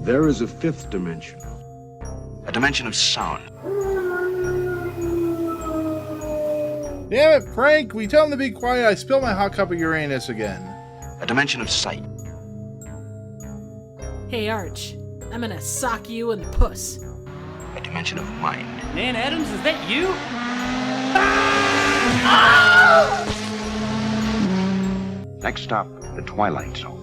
There is a fifth dimension. A dimension of sound. Damn it, Frank! We tell him to be quiet. I spilled my hot cup of Uranus again. A dimension of sight. Hey, Arch. I'm gonna sock you in the puss. A dimension of mind. Nan Adams, is that you? Next stop, the Twilight Zone.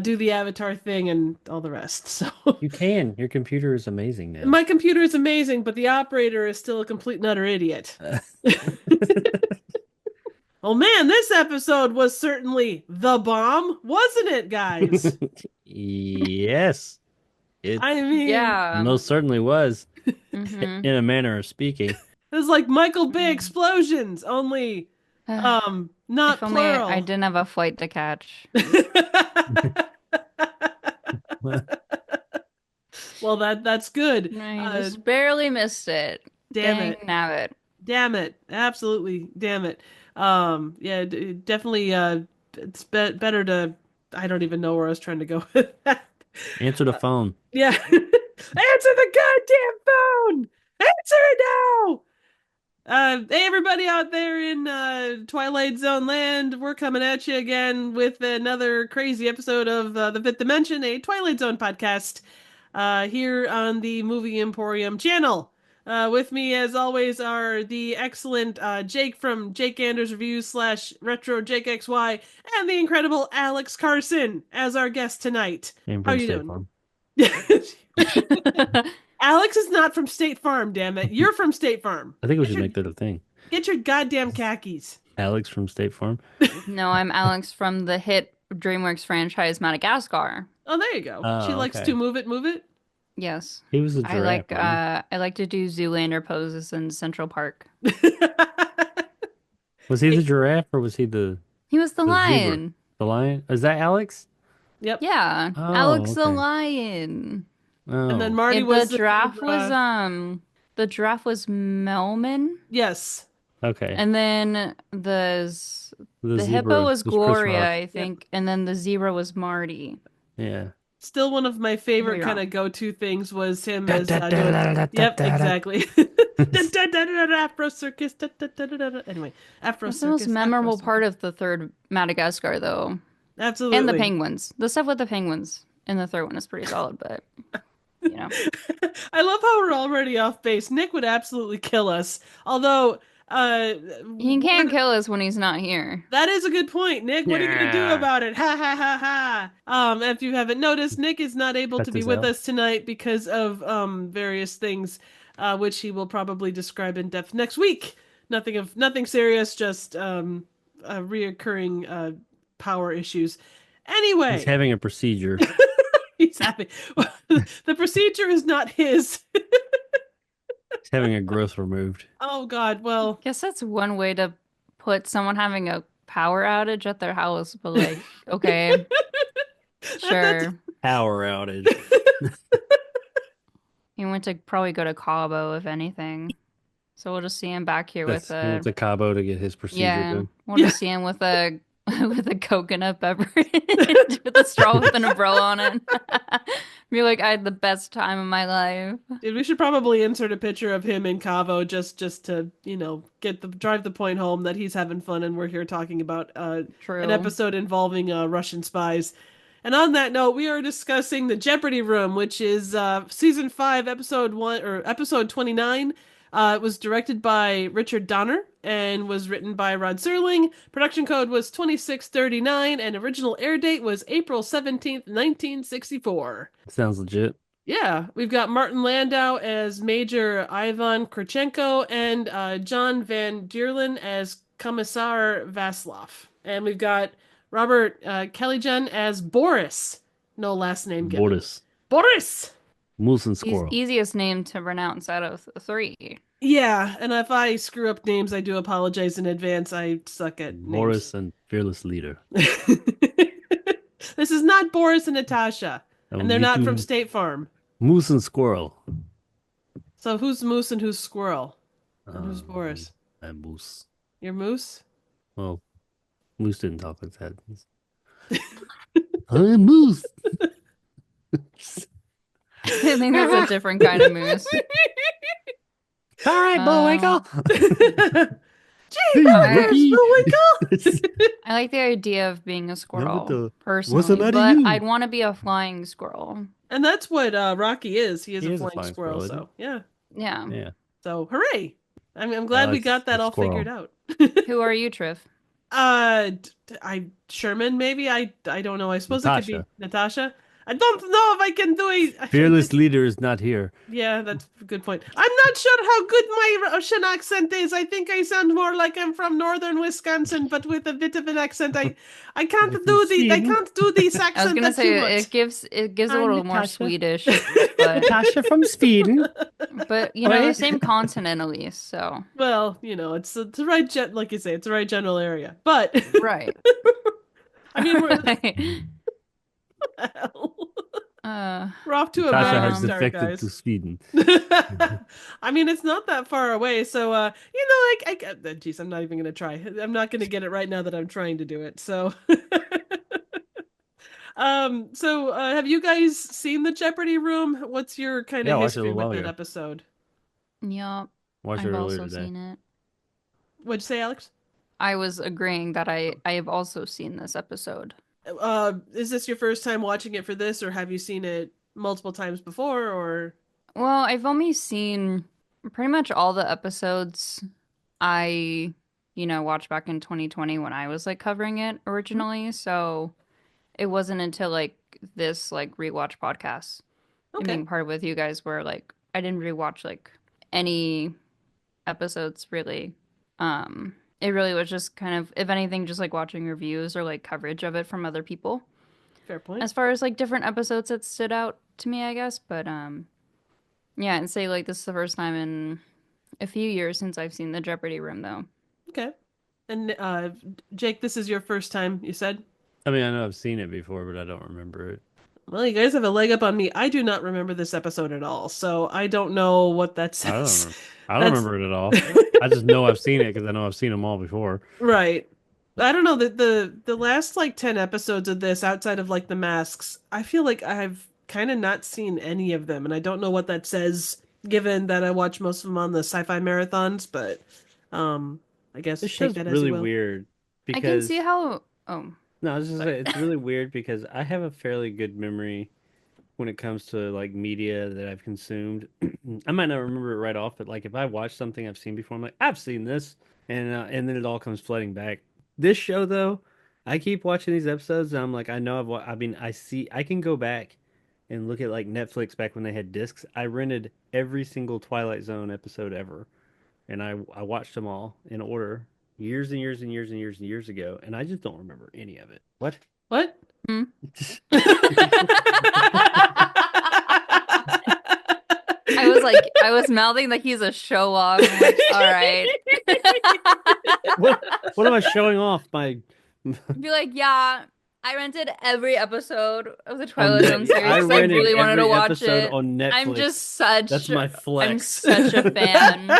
Do the avatar thing and all the rest. So You can. Your computer is amazing now. my computer is amazing, but the operator is still a complete and utter idiot. Oh man, this episode was certainly the bomb, wasn't it, guys? Yes. It I mean, Yeah. most certainly was, Mhm. in a manner of speaking. it was like Michael Bay explosions, only not If only plural. I didn't have a flight to catch. Well, that's good. I just barely missed it. Damn Dang it. nabbit. Damn it. Absolutely. Damn it. Yeah, definitely, it's better to, I don't even know where I was trying to go with that. Answer the phone. Yeah. Answer the goddamn phone! Answer it now! Hey, everybody out there in Twilight Zone land, we're coming at you again with another crazy episode of The Fifth Dimension, a Twilight Zone podcast, here on the Movie Emporium channel. With me, as always, are the excellent Jake from Jake Anders Reviews / Retro Jake XY, and the incredible Alex Carson as our guest tonight. Came How from you State doing? Farm. Alex is not from State Farm, damn it. You're from State Farm. I think we should make that a thing. Get your goddamn khakis. Alex from State Farm. No, I'm Alex from the hit DreamWorks franchise Madagascar. Oh, there you go. Oh, She likes okay. to move it, move it. Yes. He was a I giraffe. like wasn't I like to do Zoolander poses in Central Park. he? Was he the giraffe or was he the He was the zebra? lion. The lion? Is that Alex? Yep. Yeah. Oh, Alex the okay. lion. Oh. And then Marty And was the giraffe was Melman. Yes. Okay. And then the zebra hippo was Chris Gloria, Rock. I think, and then the zebra was Marty. Yeah. Still one of my favorite You're kind wrong. of go-to things was him as doing... Yep, exactly. Afro circus. Anyway, Afro That's circus. the most memorable Afro part of the third Madagascar, though. circus. Absolutely. And the penguins. The stuff with the penguins in the third one is pretty solid, but, you know. I love how we're already off base. Nick would absolutely kill us. Although... He can't kill us when he's not here. That is a good point, Nick. What are you going to do Yeah. about it? Ha ha ha ha. If you haven't noticed, Nick is not able Cut to be this with out. us tonight because of various things, which he will probably describe in depth next week. Nothing serious, just reoccurring power issues. Anyway, He's having a procedure. he's happy. The procedure is not his. He's having a growth removed. Oh God. Well, Guess that's one way to put someone having a power outage at their house, but like, okay, sure. Power outage. He went to probably go to Cabo, if anything. So we'll just see him back here That's, with he went to Cabo to get his procedure yeah, done. we'll just see him with a with a coconut beverage with a straw with an umbrella on it. Be like, I had the best time of my life. dude, we should probably insert a picture of him in Cabo just to, drive the point home that he's having fun and we're here talking about True. an episode involving Russian spies. And on that note, we are discussing the Jeopardy Room, which is season 5, episode 1 or episode 29. It was directed by Richard Donner and was written by Rod Serling. Production code was 2639 and original air date was April 17th, 1964. Sounds legit. Yeah, we've got Martin Landau as Major Ivan Kurchenko and John Van Dreelen as Commissar Vaslov. And we've got Robert Kelljan as Boris. No last name given. Boris. Boris! Moose and He's squirrel. easiest name to pronounce out of 3. Yeah, and if I screw up names, I do apologize in advance. I suck at names. Boris and fearless leader. This is not Boris and Natasha, and they're not from State Farm. Moose and squirrel. So who's Moose and who's Squirrel? And who's Boris? I'm Moose. You're Moose? Well, Moose didn't talk like that. I'm a moose. I think that's a different kind of moose. All right, Bullwinkle. Gee, I- Bullwinkle. I like the idea of being a squirrel, the- what's the personally, matter but you? I'd want to be a flying squirrel. And that's what Rocky is. He is He a is a flying flying squirrel. squirrel, So yeah. Yeah. Yeah. So hooray! I'm glad we Alex, got that the all figured squirrel. out. Who are you, Triff? I Sherman maybe. I don't know. I suppose it could Natasha. be Natasha. I don't know if I can do it. Fearless leader is not here. Yeah, that's a good point. I'm not sure how good my Russian accent is. I think I sound more like I'm from northern Wisconsin, but with a bit of an accent. I can't do these accents. I was gonna say too much. it gives a I'm little more Natasha. Swedish, but Natasha from Sweden. the same continent at least. So Well, it's the right like you say, it's the right general area. But right. I mean, we're we're off to a Natasha bad has start, defected guys. to Sweden. I mean, it's not that far away, so geez, I'm not even gonna try. I'm not gonna get it right now that I'm trying to do it. So, have you guys seen the Jeopardy Room? What's your kind Yeah, of I watched it a history while with that ago. episode? Yep. Watched it I've earlier also today. seen it. What'd you say, Alex? I was agreeing that I have also seen this episode. Is this your first time watching it for this, or have you seen it multiple times before, or? Well, I've only seen pretty much all the episodes I, watched back in 2020 when I was like covering it originally. So it wasn't until like this like rewatch podcast and Okay. being part with you guys where like I didn't rewatch like any episodes really. It really was just kind of, if anything, just like watching reviews or like coverage of it from other people. Fair point. As far as like different episodes that stood out to me, I guess. But yeah, and say like this is the first time in a few years since I've seen the Jeopardy Room, though. Okay. And Jake, this is your first time, you said? I mean, I know I've seen it before, but I don't remember it. Well, you guys have a leg up on me. I do not remember this episode at all, so I don't know what that I don't says. remember. I don't remember it at all. I just know I've seen it because I know I've seen them all before. Right. I don't know, the last like 10 episodes of this outside of like the masks, I feel like I've kind of not seen any of them, and I don't know what that says given that I watch most of them on the sci-fi marathons, but I guess This take show's that as really you will. weird I can because see how. Oh, no, I was just saying it's really weird because I have a fairly good memory when it comes to like media that I've consumed. I might not remember it right off, but like if I watch something I've seen before, I'm like, I've seen this, and then it all comes flooding back. This show though, I keep watching these episodes and I'm like, I know I mean, I can go back and look at like Netflix back when they had discs. I rented every single Twilight Zone episode ever, and I watched them all in order years and years and years and years and years ago, and I just don't remember any of it. What? What? I was mouthing like he's a show off. I'm like, all right. What am I showing off? My Be like, yeah, I rented every episode of the Twilight Zone series. I 'Cause I rented really wanted to every watch episode it. on Netflix. I'm just such. That's my I'm flex. such a fan.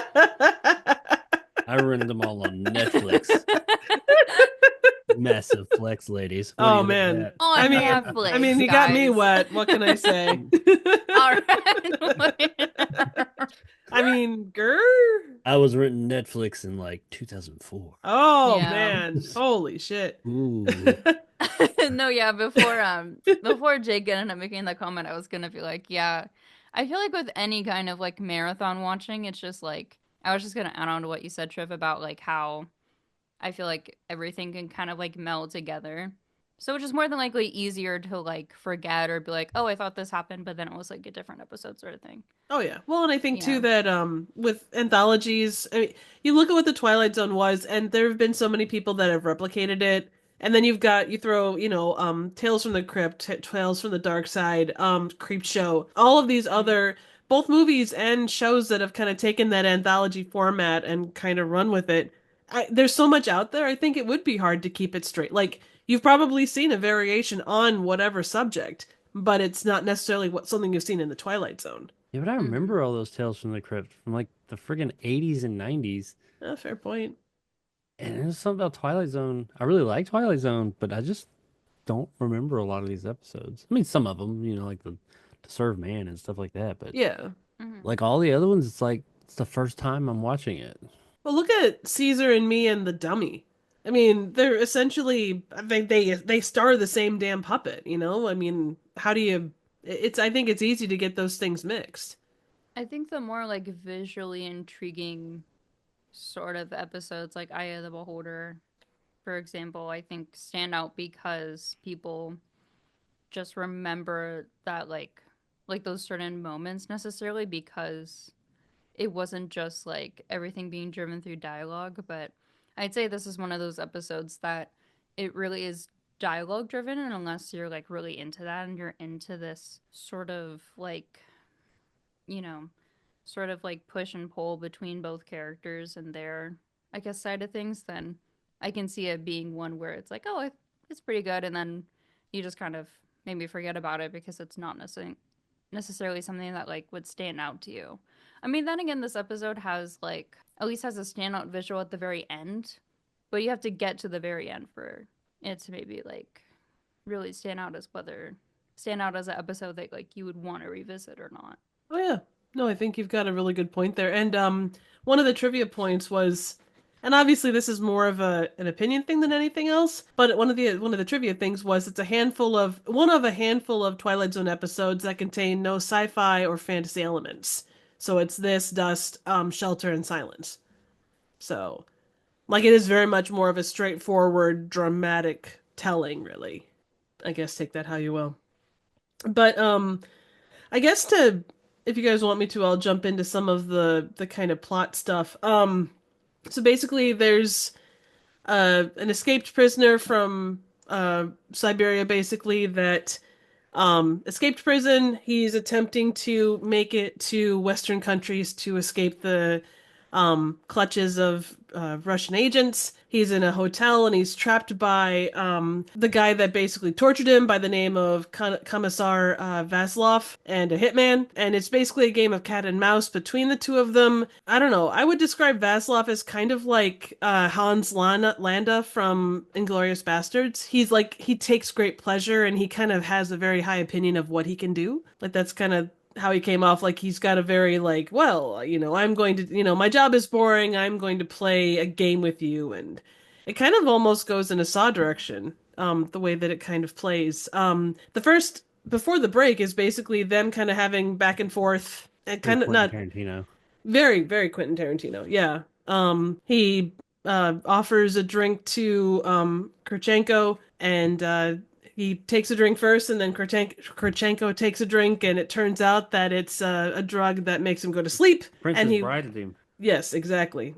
I rented them all on Netflix. Massive flex, ladies. What do Oh you think of man. that? On I mean, Netflix, I mean, you got me guys. wet. What can I say? All right. I mean, grr. I was renting Netflix in like 2004. Oh Yeah. man. Holy shit. Ooh. No, yeah, before Jake ended up making that comment, I was gonna be like, yeah, I feel like with any kind of like marathon watching, it's just like I was just gonna add on to what you said, Triv, about like how I feel like everything can kind of like meld together. So it's just more than likely easier to like forget or be like, oh, I thought this happened, but then it was like a different episode sort of thing. Oh yeah. Well, and I think Yeah. too that with anthologies, I mean, you look at what the Twilight Zone was, and there have been so many people that have replicated it. And then you throw, Tales from the Crypt, Tales from the Dark Side, Creep Show, all of these other both movies and shows that have kind of taken that anthology format and kind of run with it. There's so much out there. I think it would be hard to keep it straight. Like you've probably seen a variation on whatever subject, but it's not necessarily something you've seen in the Twilight Zone. Yeah, but I remember all those Tales from the Crypt from like the friggin' 80s and 90s. Fair point. And there's something about Twilight Zone. I really like Twilight Zone, but I just don't remember a lot of these episodes. I mean, some of them, like the To Serve Man and stuff like that, but Yeah. Mhm. like all the other ones, it's like it's the first time I'm watching it. Well, look at Caesar and Me and the Dummy. I mean, they're essentially they star the same damn puppet, you know? I mean, how do you it's I think it's easy to get those things mixed. I think the more like visually intriguing sort of episodes, like Eye of the Beholder, for example, I think stand out because people just remember that like those certain moments necessarily because it wasn't just like everything being driven through dialogue, but I'd say this is one of those episodes that it really is dialogue driven, and unless you're like really into that and you're into this sort of like, you know, sort of like push and pull between both characters and their, I guess, side of things, then I can see it being one where it's like, oh, it's pretty good, and then you just kind of maybe forget about it because it's not necessarily something that like would stand out to you. I mean, then again, this episode has like at least has a standout visual at the very end, but you have to get to the very end for it to maybe like really stand out as an episode that like you would want to revisit or not. Oh yeah. No, I think you've got a really good point there. And one of the trivia points was and obviously this is more of an opinion thing than anything else, but one of the trivia things was it's one of a handful of Twilight Zone episodes that contain no sci-fi or fantasy elements. So it's this, Dust, Shelter, and Silence. So, like, it is very much more of a straightforward, dramatic telling, really. I guess take that how you will. But I guess if you guys want me to, I'll jump into some of the kind of plot stuff. So basically, there's an escaped prisoner from Siberia, basically that escaped prison. He's attempting to make it to Western countries to escape the clutches of Russian agents. He's in a hotel and he's trapped by the guy that basically tortured him by the name of Commissar Vaslov and a hitman. And it's basically a game of cat and mouse between the two of them. I don't know. I would describe Vaslov as kind of like Hans Landa from Inglourious Bastards. He's like, he takes great pleasure and he kind of has a very high opinion of what he can do. Like, that's kind of how he came off. Like, he's got a very like, well, I'm going to, my job is boring, I'm going to play a game with you. And it kind of almost goes in a Saw direction, the way that it kind of plays. The first before the break is basically them kind of having back and forth and Very kind of Quentin not Tarantino. very, very Quentin Tarantino. Yeah. He offers a drink to Kurchenko, and he takes a drink first, and then Kurchenko takes a drink, and it turns out that it's a drug that makes him go to sleep. Princess And he, Bride him. yes, exactly.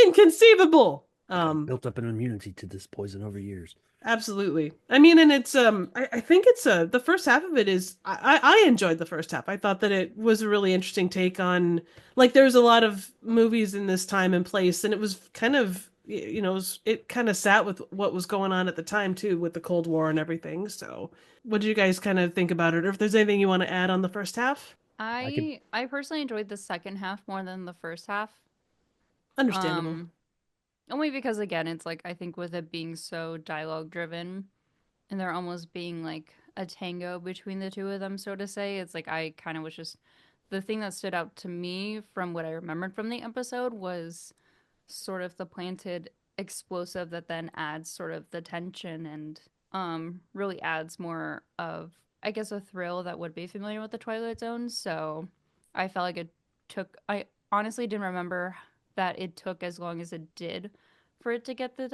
Inconceivable. I've built up an immunity to this poison over years. Absolutely. I mean, and it's I think it's the first half of it is I enjoyed the first half. I thought that it was a really interesting take on like there was a lot of movies in this time and place, and it was kind of it kind of sat with what was going on at the time too with the Cold War and everything. So, what did you guys kind of think about it, or if there's anything you want to add on the first half? I could I personally enjoyed the second half more than the first half. Understandable. Um, Only because again, it's like I think with it being so dialogue driven and there almost being like a tango between the two of them, so to say, it's like I kind of was just the thing that stood out to me from what I remembered from the episode was sort of the planted explosive that then adds sort of the tension and really adds more of I guess a thrill that would be familiar with the Twilight Zone. So I felt like I honestly didn't remember that it took as long as it did for it to get to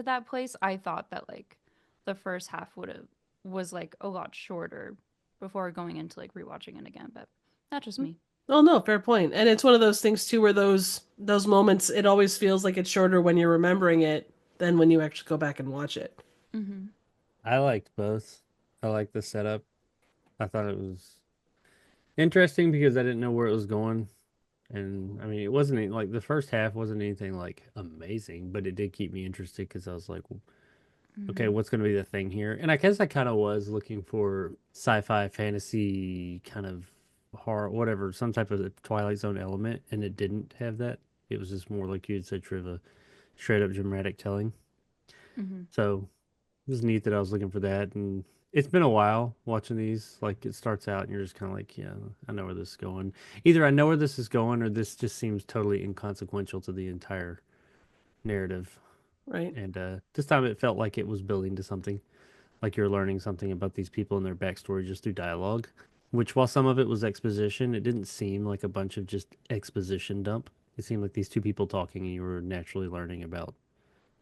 that place. I thought that like the first half would have was like a lot shorter before going into like rewatching it again, but that's just me. Oh no, fair point. And it's one of those things too where those moments it always feels like it's shorter when you're remembering it than when you actually go back and watch it. Mm-hmm. I liked both. I liked the setup. I thought it was interesting because I didn't know where it was going. And I mean, it wasn't like the first half wasn't anything like amazing, but it did keep me interested because I was like, okay, Mm-hmm. what's going to be the thing here? And I guess I kind of was looking for sci-fi, fantasy, kind of horror, whatever, some type of Twilight Zone element, and it didn't have that. It was just more like you had said, Triva, straight up dramatic telling. Mm-hmm. So It was neat that I was looking for that, and it's been a while watching these. Like it starts out, and you're just kind of like, yeah, I know where this is going. Either I know where this is going, or this just seems totally inconsequential to the entire narrative. Right. And this time, it felt like it was building to something, like you're learning something about these people and their backstory just through dialogue. Which, while some of it was exposition, it didn't seem like a bunch of just exposition dump. It seemed like these two people talking, and you were naturally learning about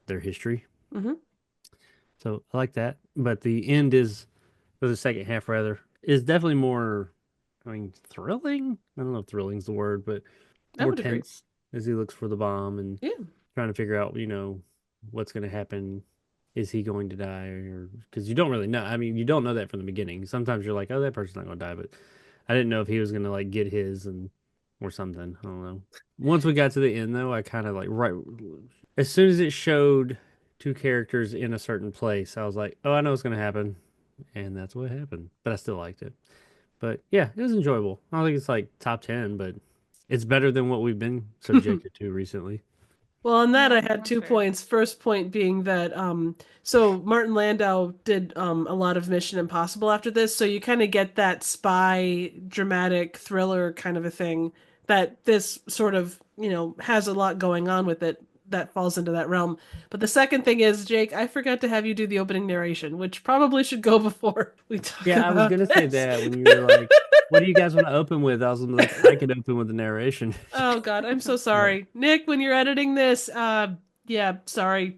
their history. Mm-hmm. So I like that. But the end is, or the second half rather, is definitely more, I mean, thrilling. I don't know if thrilling's the word, but I more would agree. tense as he looks for the bomb and Yeah. trying to figure out, what's going to happen. Is he going to die? Or because you don't really know. I mean, you don't know that from the beginning. Sometimes you're like, oh, that person's not going to die, but I didn't know if he was going to like get his and or something. I don't know. Once we got to the end, though, I kind of like right as soon as it showed two characters in a certain place, I was like, oh, I know what's going to happen, and that's what happened. But I still liked it. But yeah, it was enjoyable. I don't think it's like top 10, but it's better than what we've been subjected to recently. Well, on that, Yeah, I had that's 2 points. First point being that, so Martin Landau did a lot of Mission Impossible after this, so you kind of get that spy, dramatic thriller kind of a thing that this sort of, has a lot going on with it that falls into that realm. But the second thing is, Jake, I forgot to have you do the opening narration, which probably should go before we talk Yeah, I was about gonna say this. that when you were like, "What do you guys want to open with?" I was like, "I could open with the narration." Oh God, I'm so But sorry, Nick. When you're editing this, yeah, sorry.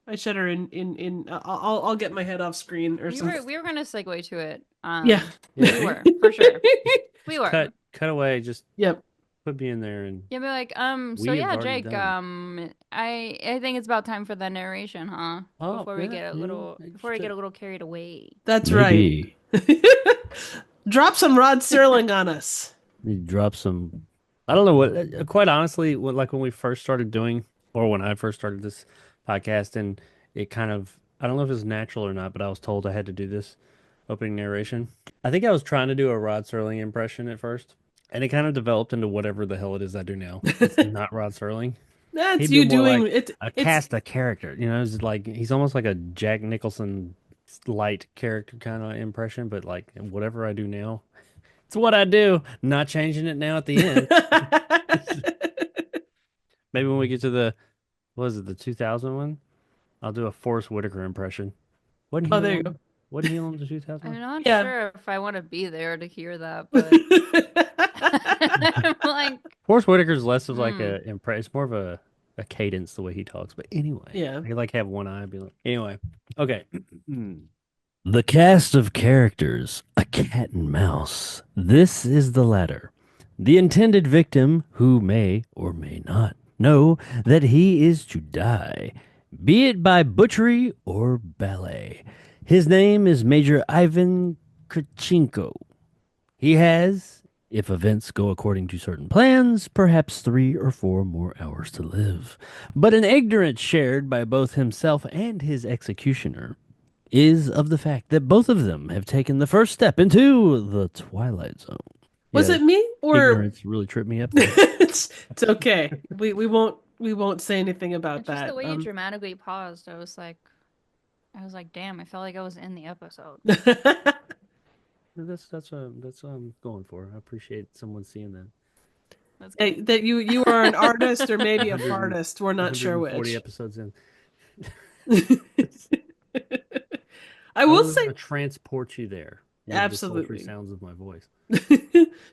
I should her in. I'll get my head off screen or We something. were gonna segue to it. Yeah. yeah, We were for sure. We were. cut away. Just Yep. put me in there, and Yeah, be like, so we have yeah, already Jake, done. I think it's about time for the narration, huh? Oh, yeah, Before we get a little carried away. That's right. maybe Drop some Rod Serling on us. you drop some. I don't know what. Quite honestly, like when we first started doing, or when I first started this podcast, and it kind of, I don't know if it's natural or not, but I was told I had to do this opening narration. I think I was trying to do a Rod Serling impression at first, and it kind of developed into whatever the hell it is I do now. It's not Rod Serling. That's He'd be you more doing like it. a It's cast a character. It's like he's almost like a Jack Nicholson light character kind of impression, but like whatever I do now, it's what I do. Not changing it now at the end. Maybe when we get to what was it, the 2000 one? I'll do a Forrest Whitaker impression. Wasn't oh, he there you on? go. Wasn't he on the 2000 I'm one? not Yeah. sure if I want to be there to hear that, but I'm like, Forrest Whitaker's less of like hmm. a impress. It's more of a cadence the way he talks. But anyway, Yeah. I could like have one eye and be like, anyway, okay. The cast of characters, a cat and mouse. This is the latter. The intended victim who may or may not know that he is to die, be it by butchery or ballet. His name is Major Ivan Kurchenko. He has, if events go according to certain plans, perhaps 3 or 4 more hours to live. But an ignorance shared by both himself and his executioner is of the fact that both of them have taken the first step into the Twilight Zone. Was Yeah, it me or ignorance really tripped me up there. it's okay. We won't say anything about It's just that. the way you dramatically paused. I was like, damn, I felt like I was in the episode. That's what I'm going for. I appreciate someone seeing that. That's Hey, good. that you are an artist or maybe a 100 fartist. We're not sure 140 which. episodes in. I I will was say going to transport you there with the sultry absolutely sounds of my voice.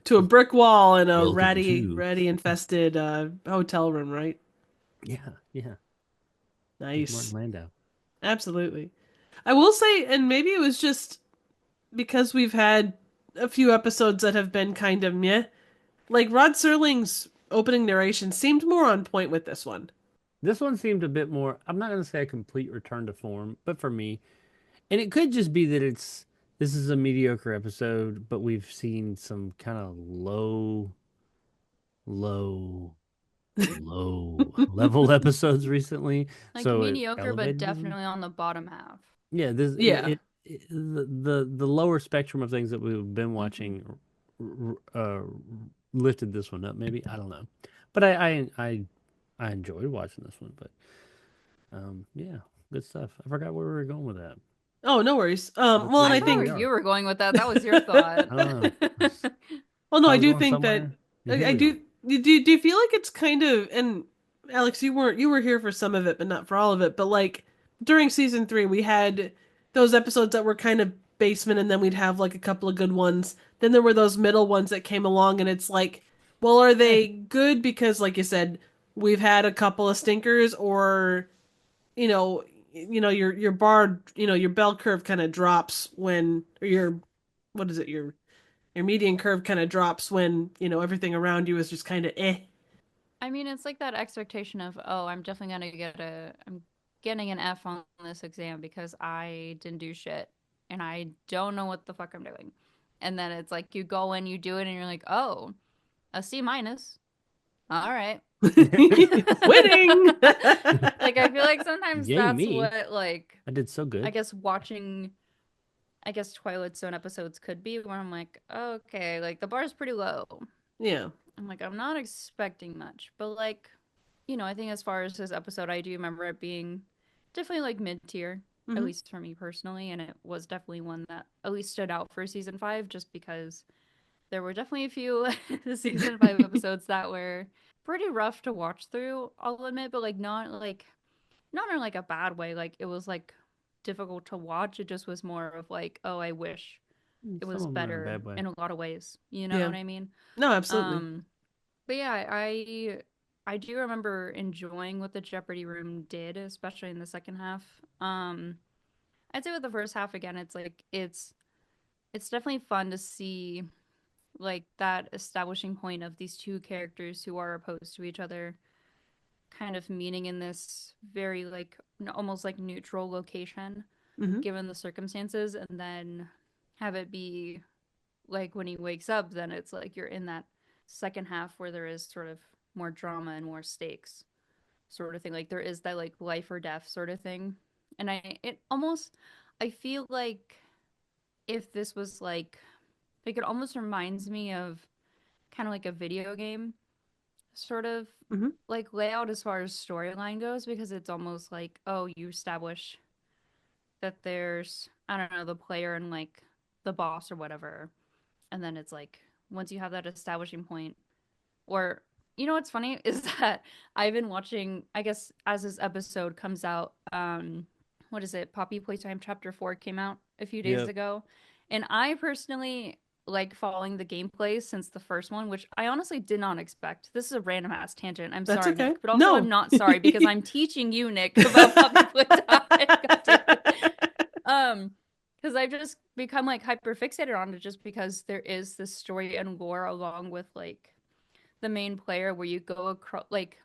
to a brick wall in a Welcome ratty to- infested hotel room, right? Yeah, yeah. With Nice. Martin Landau. Absolutely. I will say, and maybe it was just because we've had a few episodes that have been kind of meh. Like Rod Serling's opening narration seemed more on point with this one. This one seemed a bit more, I'm not going to say a complete return to form, but for me, and it could just be that this is a mediocre episode, but we've seen some kind of low, low level episodes recently. Like So it mediocre, but elevated them. definitely on the bottom half. Yeah, Yeah. the lower spectrum of things that we've been watching lifted this one up. Maybe I don't know, but I enjoyed watching this one. But yeah, Good stuff. I forgot where we were going with that. Oh, no worries. Let's Well, and see I I thought where think, we are. you were going with that. That was your thought. well, no, I I was do going think that somewhere. And here I we are. do. Do you feel like it's kind of, and Alex, you were here for some of it, but not for all of it. But like during season 3, we had those episodes that were kind of basement, and then we'd have like a couple of good ones. Then there were those middle ones that came along, and it's like, well, are they good because, like you said, we've had a couple of stinkers, or you know, your bar, your bell curve kind of drops when, or your, what is it, your median curve kind of drops when, everything around you is just kind of eh. I mean, it's like that expectation of, oh, I'm getting an F on this exam because I didn't do shit and I don't know what the fuck I'm doing. And then it's like you go in, you do it, and you're like, oh, a C minus. All right. Winning. Like, I feel like sometimes Yay, that's me. what, like, I did so good. I guess watching, Twilight Zone episodes could be where I'm like, okay, like, the bar's pretty low. Yeah. I'm like, I'm not expecting much. But, like, I think as far as this episode, I do remember it being definitely, like, mid-tier, at Mm-hmm. least for me personally. And it was definitely one that at least stood out for season 5, just because there were definitely a few season 5 episodes that were pretty rough to watch through, I'll admit, but, like, not in, like, a bad way. Like, it was, like, difficult to watch. It just was more of, like, oh, I wish it Some was of them are in a better bad way. in a lot of ways. You know Yeah. what I mean? No, absolutely. But yeah, I do remember enjoying what the Jeopardy Room did, especially in the second half. I'd say with the first half again, it's like it's definitely fun to see like that establishing point of these two characters who are opposed to each other kind of meeting in this very like almost like neutral location Mm-hmm. given the circumstances, and then have it be like when he wakes up, then it's like you're in that second half where there is sort of more drama and more stakes sort of thing. Like there is that like life or death sort of thing. And I feel like if this was like it almost reminds me of kind of like a video game sort of Mm-hmm. like layout as far as storyline goes, because it's almost like, oh, you establish that there's, I don't know, the player and like the boss or whatever. And then it's like once you have that establishing point, or what's funny is that I've been watching, I guess as this episode comes out, what is it? Poppy Playtime Chapter 4 came out a few days Yep. ago. And I personally like following the gameplay since the first one, which I honestly did not expect. This is a random ass tangent. I'm That's sorry, okay. Nick, but also I'm No. not sorry because I'm teaching you, Nick, about Poppy Playtime. God damn it. Because I've just become like hyper fixated on it just because there is this story and lore along with like the main player where you go across like,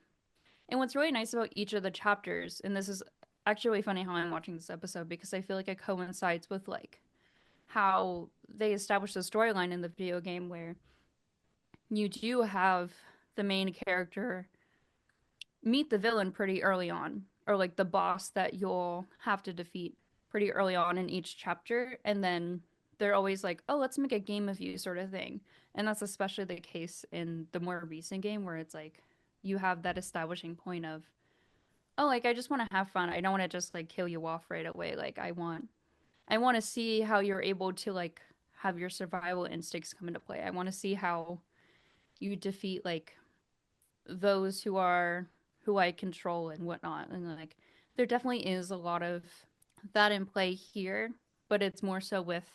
and what's really nice about each of the chapters, and this is actually really funny how I'm watching this episode because I feel like it coincides with like how they establish the storyline in the video game where you do have the main character meet the villain pretty early on, or like the boss that you'll have to defeat pretty early on in each chapter, and then they're always like, oh, let's make a game of you sort of thing. And that's especially the case in the more recent game where it's like you have that establishing point of, oh, like I just want to have fun, I don't want to just like kill you off right away, like I want to see how you're able to like have your survival instincts come into play. I want to see how you defeat like those who I control and whatnot. And like there definitely is a lot of that in play here, but it's more so with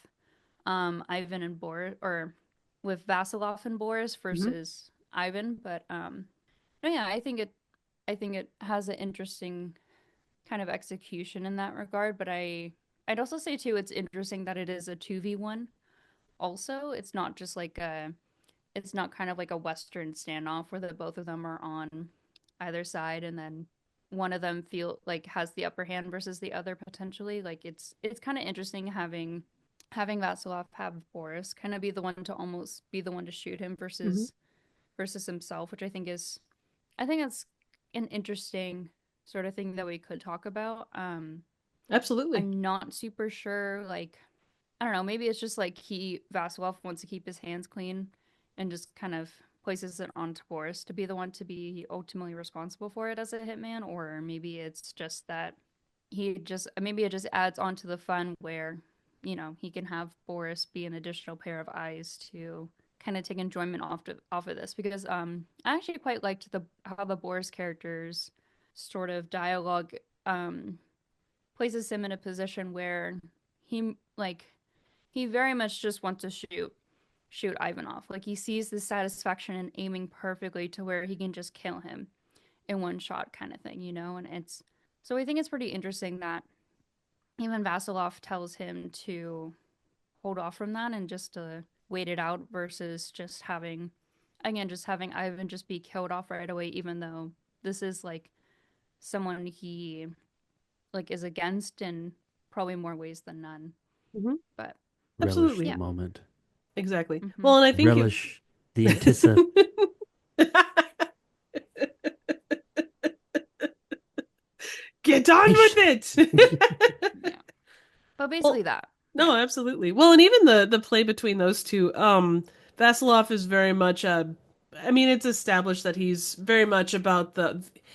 Ivan and Boris, or with Vasilov and Boris Mm-hmm. versus Ivan. But no, yeah, I think it has an interesting kind of execution in that regard. But I'd also say too, it's interesting that it is a 2v1. Also, it's not kind of like a Western standoff where the both of them are on either side, and then one of them feel like has the upper hand versus the other potentially. Like it's kind of interesting having Vasilov have Boris kind of be the one to almost be the one to shoot him Mm-hmm. versus himself, which I think it's an interesting sort of thing that we could talk about. Absolutely. I'm not super sure, like, I don't know, maybe it's just like Vasilov wants to keep his hands clean and just kind of places it on Boris to be the one to be ultimately responsible for it as a hitman, or maybe it's just that he just maybe it just adds on to the fun where, you know, he can have Boris be an additional pair of eyes to kind of take enjoyment off of this because I actually quite liked the how the Boris character's sort of dialogue places him in a position where he like he very much just wants to shoot Ivanov. Like he sees the satisfaction in aiming perfectly to where he can just kill him in one shot kind of thing, you know? And it's so I think it's pretty interesting that even Vasilov tells him to hold off from that and just to wait it out versus just having Ivan just be killed off right away, even though this is like someone he like is against in probably more ways than none. Mhm. But Relish Absolutely. the Yeah. moment. Exactly. Mhm. Well, and I think Relish the anticipation. Get on with it. Yeah. But basically that. No, absolutely. Well, and even the play between those two, Vasilov is very much I mean, it's established that he's very much about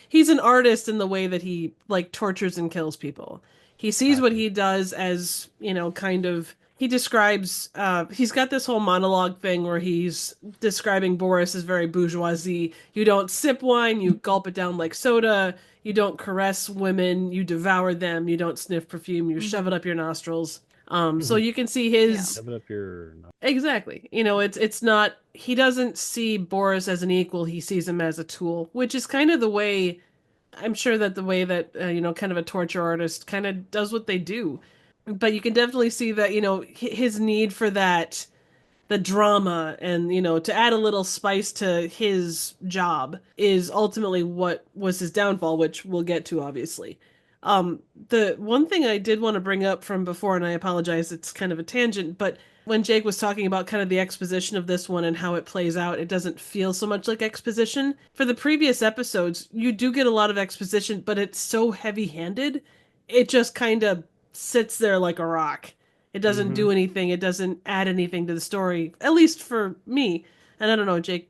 he's an artist in the way that he like tortures and kills people. He sees what he does as, you know, kind of he describes he's got this whole monologue thing where he's describing Boris as very bourgeoisie. You don't sip wine, you gulp it down like soda. You don't caress women, you devour them. You don't sniff perfume, you shove it up your nostrils. So you can see his Shove it up your. exactly. You know, it's not he doesn't see Boris as an equal. He sees him as a tool, which is kind of the way I'm sure that the way that you know, kind of a torture artist kind of does what they do. But you can definitely see that, you know, his need for that the drama and, you know, to add a little spice to his job is ultimately what was his downfall, which we'll get to obviously. The one thing I did want to bring up from before, and I apologize, it's kind of a tangent, but when Jake was talking about kind of the exposition of this one and how it plays out, it doesn't feel so much like exposition. For the previous episodes, you do get a lot of exposition, but it's so heavy-handed, it just kind of sits there like a rock. It doesn't do anything. It doesn't add anything to the story, at least for me. And I don't know, Jake,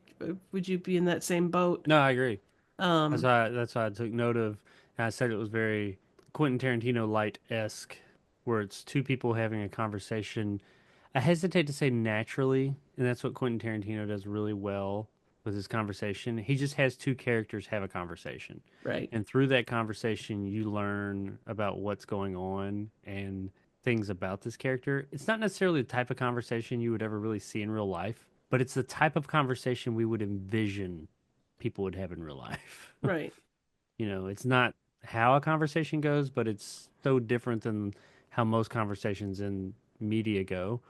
would you be in that same boat? No, I agree. Um, That's why I took note of. And I said it was very Quentin Tarantino light-esque, where it's two people having a conversation. I hesitate to say naturally, and that's what Quentin Tarantino does really well with his conversation. He just has two characters have a conversation. right. And through that conversation, you learn about what's going on and things about this character. It's not necessarily the type of conversation you would ever really see in real life, but it's the type of conversation we would envision people would have in real life. Right. You know, it's not how a conversation goes, but it's so different than how most conversations in media go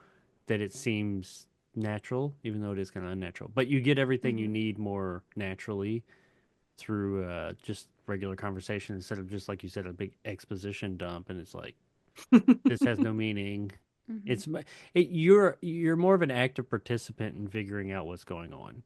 that it seems natural, even though it is kind of unnatural. But you get everything you need more naturally through just regular conversation instead of just like you said, a big exposition dump, and it's like this has no meaning. It's you're more of an active participant in figuring out what's going on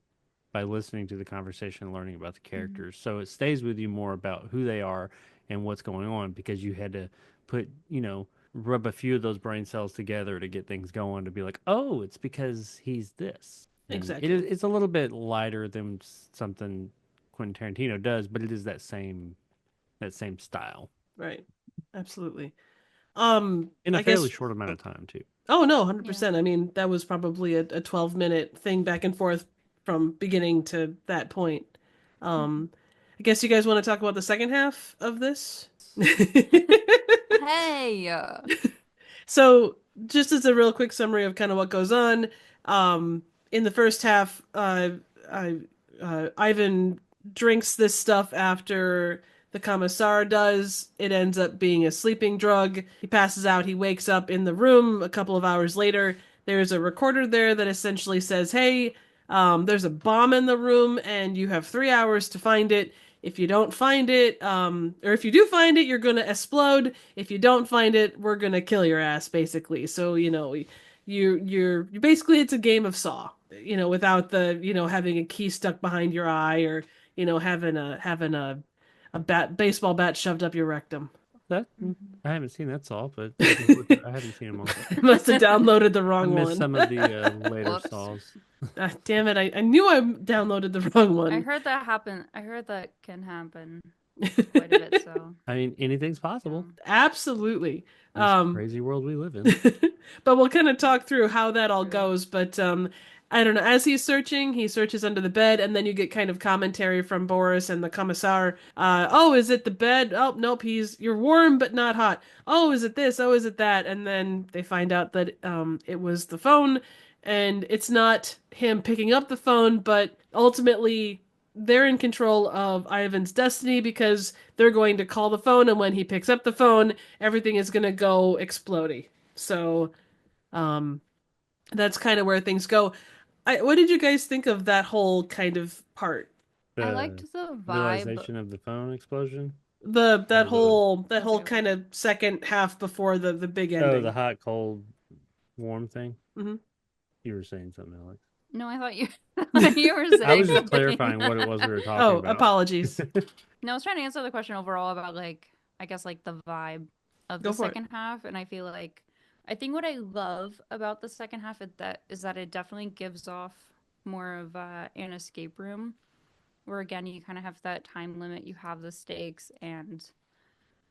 by listening to the conversation and learning about the characters. So it stays with you more about who they are and what's going on because you had to put, you know, rub a few of those brain cells together to get things going to be like, oh, it's because he's this. And Exactly. it's a little bit lighter than something Quentin Tarantino does, but it is that same style Right. Absolutely. in a I fairly guess. short amount of time too. Oh no, 100%. I mean, that was probably a 12-minute thing back and forth from beginning to that point. I guess you guys want to talk about the second half of this? Hey. So, just as a real quick summary of kind of what goes on, in the first half, Ivan drinks this stuff after the commissar does. It ends up being a sleeping drug. He passes out. He wakes up in the room a couple of hours later. There's a recorder there that essentially says, hey, there's a bomb in the room and you have 3 hours to find it. If you don't find it, or if you do find it, you're going to explode. If you don't find it, we're going to kill your ass, basically. So, you know, you're basically, it's a game of Saw, you know, without the, you know, having a key stuck behind your eye or, you know, having a baseball bat shoved up your rectum. That I haven't seen that Saw, but I haven't seen them all. Must have downloaded the I wrong missed one. some of the later Whoops. Saws. Damn it, I knew I downloaded the wrong one. I heard that happen. I heard that can happen. quite a bit. So I mean, anything's possible. Absolutely. In this Um, crazy world we live in. but we'll kind of talk through how that all True. goes. But I don't know. As he's searching, he searches under the bed, and then you get kind of commentary from Boris and the commissar. Oh, is it the bed? Oh, nope. You're warm but not hot. Oh, is it this? Oh, is it that? And then they find out that it was the phone, and it's not him picking up the phone, but ultimately they're in control of Ivan's destiny because they're going to call the phone, and when he picks up the phone, everything is going to go explodey. So, um, that's kind of where things go. What did you guys think of that whole kind of part? I The liked the vibe. realization of the phone explosion. That Or the whole Okay. kind of second half before the big oh, ending. the hot, cold, warm thing. Mhm. You were saying something, Alex. No, I thought you were saying I was just something. clarifying what it was we were talking Oh, about. apologies. No, I was trying to answer the question overall about like I guess like the vibe of Go the for it. second half, and I feel like I think what I love about the second half is that it definitely gives off more of an escape room, where again you kind of have that time limit, you have the stakes, and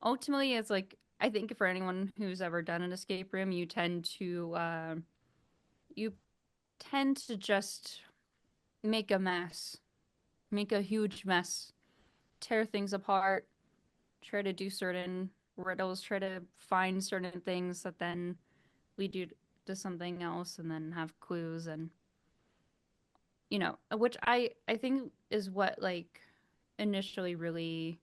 ultimately it's like I think for anyone who's ever done an escape room, you tend to just make a mess, make a huge mess, tear things apart, try to do certain riddles, try to find certain things that then lead you to something else, and then have clues, and which I think is what like initially really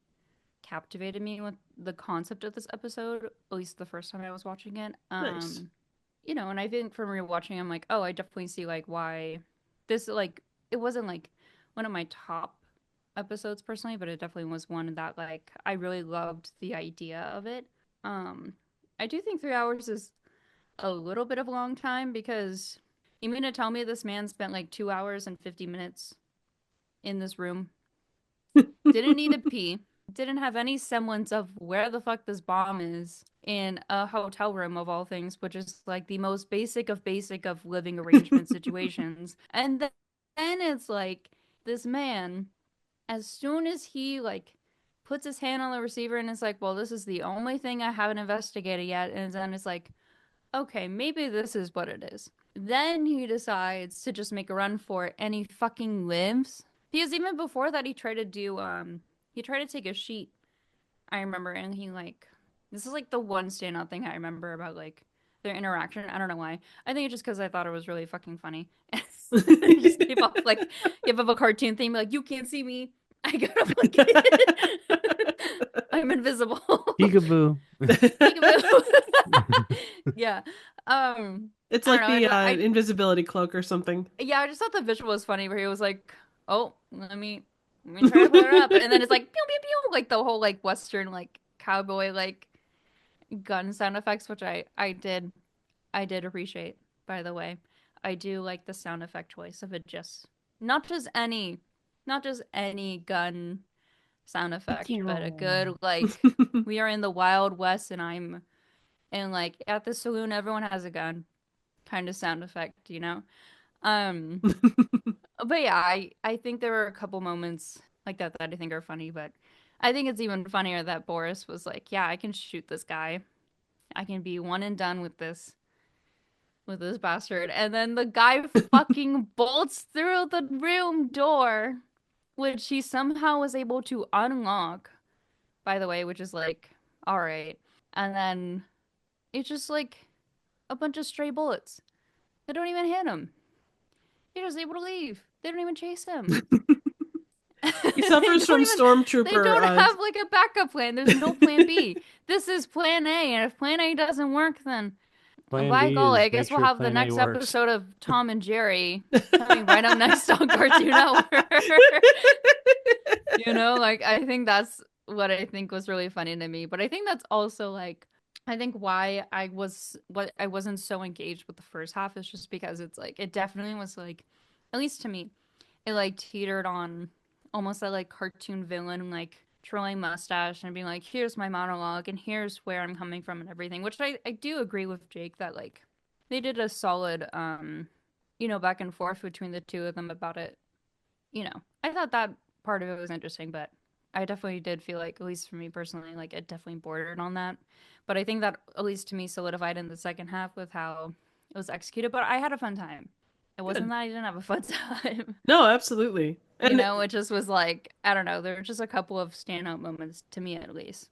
captivated me with the concept of this episode, at least the first time I was watching it. Nice. And I think from rewatching, I'm like, oh, I definitely see like why this like it wasn't like one of my top episodes personally, but it definitely was one that like I really loved the idea of it. Um, I do think 3 hours is a little bit of a long time because you mean to tell me this man spent like 2 hours and 50 minutes in this room, didn't need to pee, didn't have any semblance of where the fuck this bomb is in a hotel room of all things, which is like the most basic of living arrangement situations. And then it's like this man, as soon as he like puts his hand on the receiver and it's like, well, this is the only thing I haven't investigated yet, and then it's like, okay, maybe this is what it is. Then he decides to just make a run for it, and he fucking lives. Because even before that, he tried to take a sheet, I remember, and he like, this is like the one standout thing I remember about like their interaction. I don't know why. I think it's just because I thought it was really fucking funny. Just give up a cartoon thing, like, you can't see me. I gotta look at it. I'm invisible. Peekaboo. Peekaboo. Yeah. It's I like don't know. the invisibility cloak or something. Yeah, I just thought the visual was funny where he was like, "Oh, let me try to put it up," and then it's like pew pew pew, like the whole like Western like cowboy like gun sound effects, which I did appreciate. By the way, I do like the sound effect choice of it. Just not just any, not just any gun sound effect, but a good like we are in the Wild West and I'm and like at the saloon everyone has a gun kind of sound effect, you know? Um but yeah, I think there were a couple moments like that I think are funny, but I think it's even funnier that Boris was like, "Yeah, I can shoot this guy. I can be one and done with this bastard." And then the guy fucking bolts through the room door, which he somehow was able to unlock, by the way, which is like, all right. And then it's just like a bunch of stray bullets. They don't even hit him. He's just able to leave. They don't even chase him. He suffers from They stormtrooper. don't have like a backup plan. There's no plan B. This is plan A, and if plan A doesn't work, then Plan by B golly, is I guess make we'll sure have the Plan A next works. episode of Tom and Jerry coming right up next on Cartoon Network. Like I think that's what I think was really funny to me. But I think that's also like I think why I wasn't so engaged with the first half is just because it's like it definitely was like, at least to me, it like teetered on almost that like cartoon villain like twirling mustache and being like, here's my monologue and here's where I'm coming from and everything, which I do agree with Jake that like they did a solid back and forth between the two of them about it. I thought that part of it was interesting, but I definitely did feel like, at least for me personally, like it definitely bordered on that. But I think that, at least to me, solidified in the second half with how it was executed. But I had a fun time. It wasn't Good. that I didn't have a fun time. No, absolutely. You And know, it just was like, I don't know, there were just a couple of standout moments to me at least.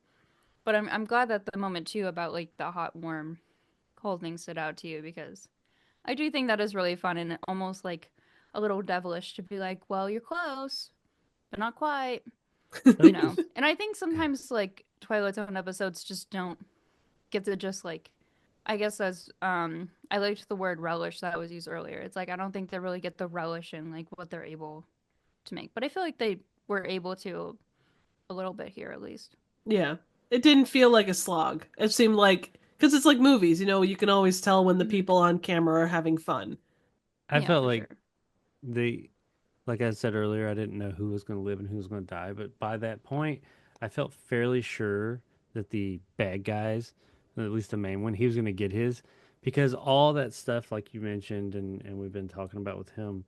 But I'm glad that the moment too about like the hot, warm, cold thing stood out to you, because I do think that is really fun and almost like a little devilish to be like, well, you're close, but not quite, you know. And I think sometimes like Twilight Zone episodes just don't get to just like, I guess as I liked the word relish that was used earlier. It's like I don't think they really get the relish in like what they're able to make. But I feel like they were able to a little bit here at least. yeah, it didn't feel like a slog. It seemed like, because it's like movies, you know, you can always tell when the Mhm. people on camera are having fun. I Yeah, felt for like sure. the like I said earlier, I didn't know who was going to live and who was going to die, but by that point, I felt fairly sure that the bad guys, at least the main one, he was going to get his, because all that stuff like you mentioned and we've been talking about with him,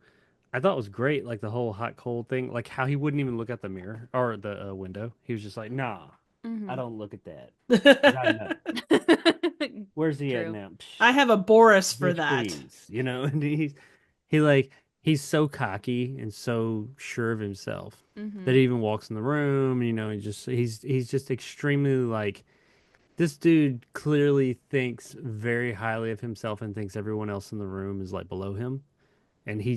I thought was great, like the whole hot cold thing, like how he wouldn't even look out the mirror or the window. He was just like, "Nah, I Hmm. don't look at that. 'Cause I know. Where's he at True. now? I have a Boris for Bitch, that. please," you know. And he like he's so cocky and so sure of himself that Hmm. he even walks in the room. You know, he's just extremely like, this dude clearly thinks very highly of himself and thinks everyone else in the room is like below him, and he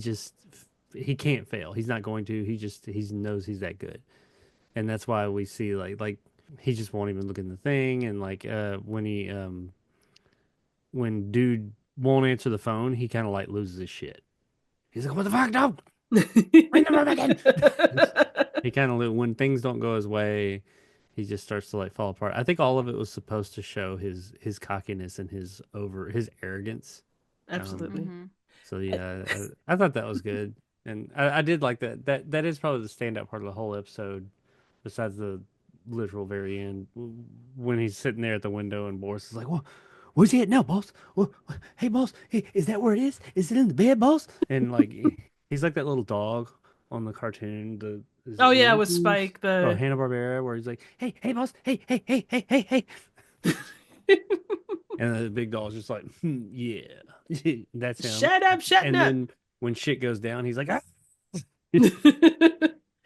can't fail. He's not going to. He knows he's that good, and that's why we see like he just won't even look in the thing, and like when dude won't answer the phone, he kind of like loses his shit. He's like, "What the fuck? No, ring the room again." He kind of when things don't go his way, he just starts to like fall apart. I think all of it was supposed to show his cockiness and his arrogance. Um, Absolutely. Hmm. so yeah, I thought that was good, and I did like that. That is probably the standout part of the whole episode, besides the literal very end when he's sitting there at the window and Boris is like, "Well, where's he at now, boss? Well, hey, boss, hey, is that where it is? Is it in the bed, boss?" And like he's like that little dog on the cartoon. The is Oh it yeah, Looney with Tunes? Spike Oh, the Hanna Barbera, where he's like, "Hey, hey, boss, hey, hey, hey, hey, hey, hey," and the big dog's just like, "Yeah, that's him." shut up, shut And up. then when shit goes down, he's like, "Ah." See,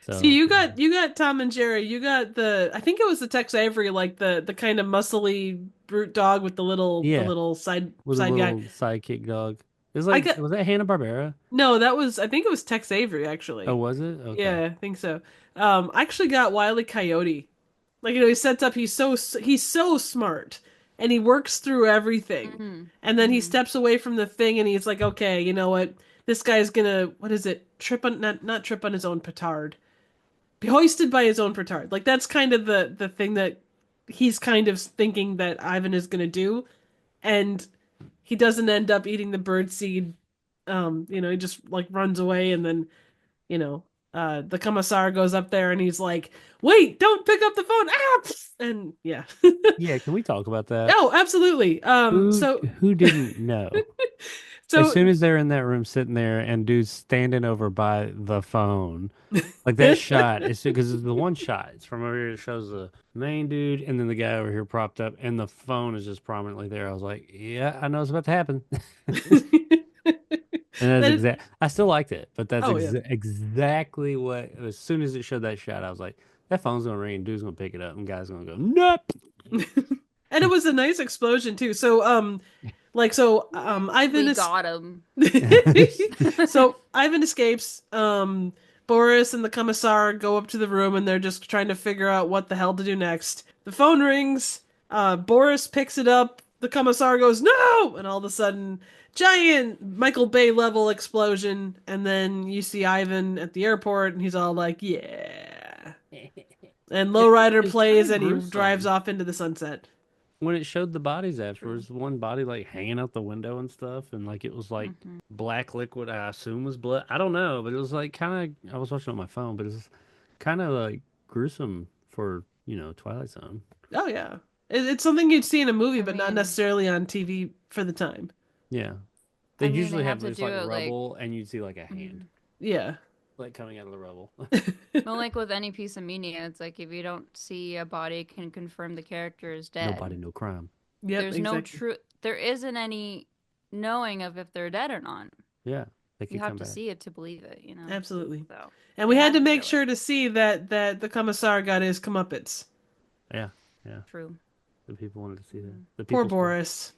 So you got Tom and Jerry. You got the, I think it was the Tex Avery, like the kind of muscly brute dog with the yeah, little with a side guy. little sidekick dog. It was I like, got was that Hanna Barbera? no, that was, I think it was Tex Avery Oh, actually. was it? Okay. Yeah, I think so. I actually got Wile E. Coyote. Like, you know, he sets up. He's so smart, and he works through everything. Hmm. And then he Hmm. steps away from the thing, and he's like, okay, you know what? This guy's gonna, what is it? Trip on, not trip on his own petard. Be hoisted by his own petard. Like, that's kind of the thing that he's kind of thinking that Ivan is gonna do, and he doesn't end up eating the bird seed. You know, he just like runs away, and then you know, the commissar goes up there and he's like, "Wait, don't pick up the phone!" Ah! And yeah. Yeah, can we talk about that? Oh, absolutely. Who who didn't know? As So soon as they're in that room sitting there and dude's standing over by the phone, like that shot is because it's the one shot. It's from over here. It shows the main dude and then the guy over here propped up, and the phone is just prominently there. I was like, yeah, I know it's about to happen. And that's that, exact. I still liked it, but that's oh yeah. exactly what. As soon as it showed that shot, I was like, that phone's gonna ring. Dude's gonna pick it up, and guy's gonna go, nope. And it was a nice explosion too. So Ivan We is got him. so Ivan escapes. Boris and the commissar go up to the room and they're just trying to figure out what the hell to do next. The phone rings. Boris picks it up. The commissar goes, "No!" And all of a sudden, giant Michael Bay level explosion. And then you see Ivan at the airport and he's all like, "Yeah." And Lowrider It's kind plays of and he drives gruesome off into the sunset. when it showed the bodies True. afterwards. One body like hanging out the window and stuff, and like it was like Hmm. black liquid. I assume was blood. I don't know, but it was like kind of. I was watching on my phone, but it was kind of like gruesome for Twilight Zone. Oh, yeah. It's something you'd see in a movie, I but not mean, necessarily on TV for the time. Yeah, they I mean, they usually had have to this do like it like. rubble, and you'd see like a hand. Mhm. Yeah. like coming out of the rubble. Well, like with any piece of media, it's like if you don't see a body can confirm the character is No dead. body, no crime. Yep, There's no exactly. true. There isn't any knowing of if they're dead or not. Yeah, they You could have come to back. see it to believe it. You know. Absolutely. So. And we They had to to make show sure it. to see that the commissar got his comeuppance. Yeah, yeah. True. The people wanted to see that. The Poor people Boris.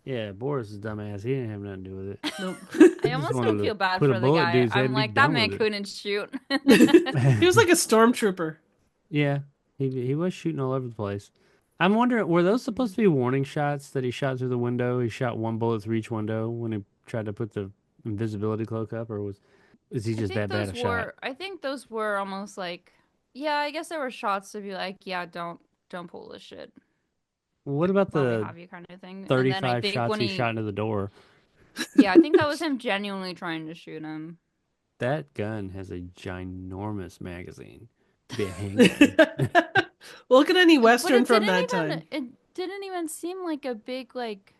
Yeah, Boris is dumbass. He didn't have nothing to do with it. Nope. I Just almost wanted don't to feel bad put a for the bullet in guy. dude's head I'm and be like, that done man with it. couldn't shoot. He was like a stormtrooper. Yeah, he was shooting all over the place. I'm wondering, were those supposed to be warning shots that he shot through the window? He shot one bullet through each window when he tried to put the invisibility cloak up, or is he just that bad a shot? I think those were almost like, yeah, I guess there were shots to be like, yeah, don't pull this shit What about while we the have you kind of thing. And then I 35 think shots when he shot into the door? yeah, I think that was him genuinely trying to shoot him. That gun has a ginormous magazine to be a handgun. Look at any But western it from didn't that even time. it didn't even seem like a big like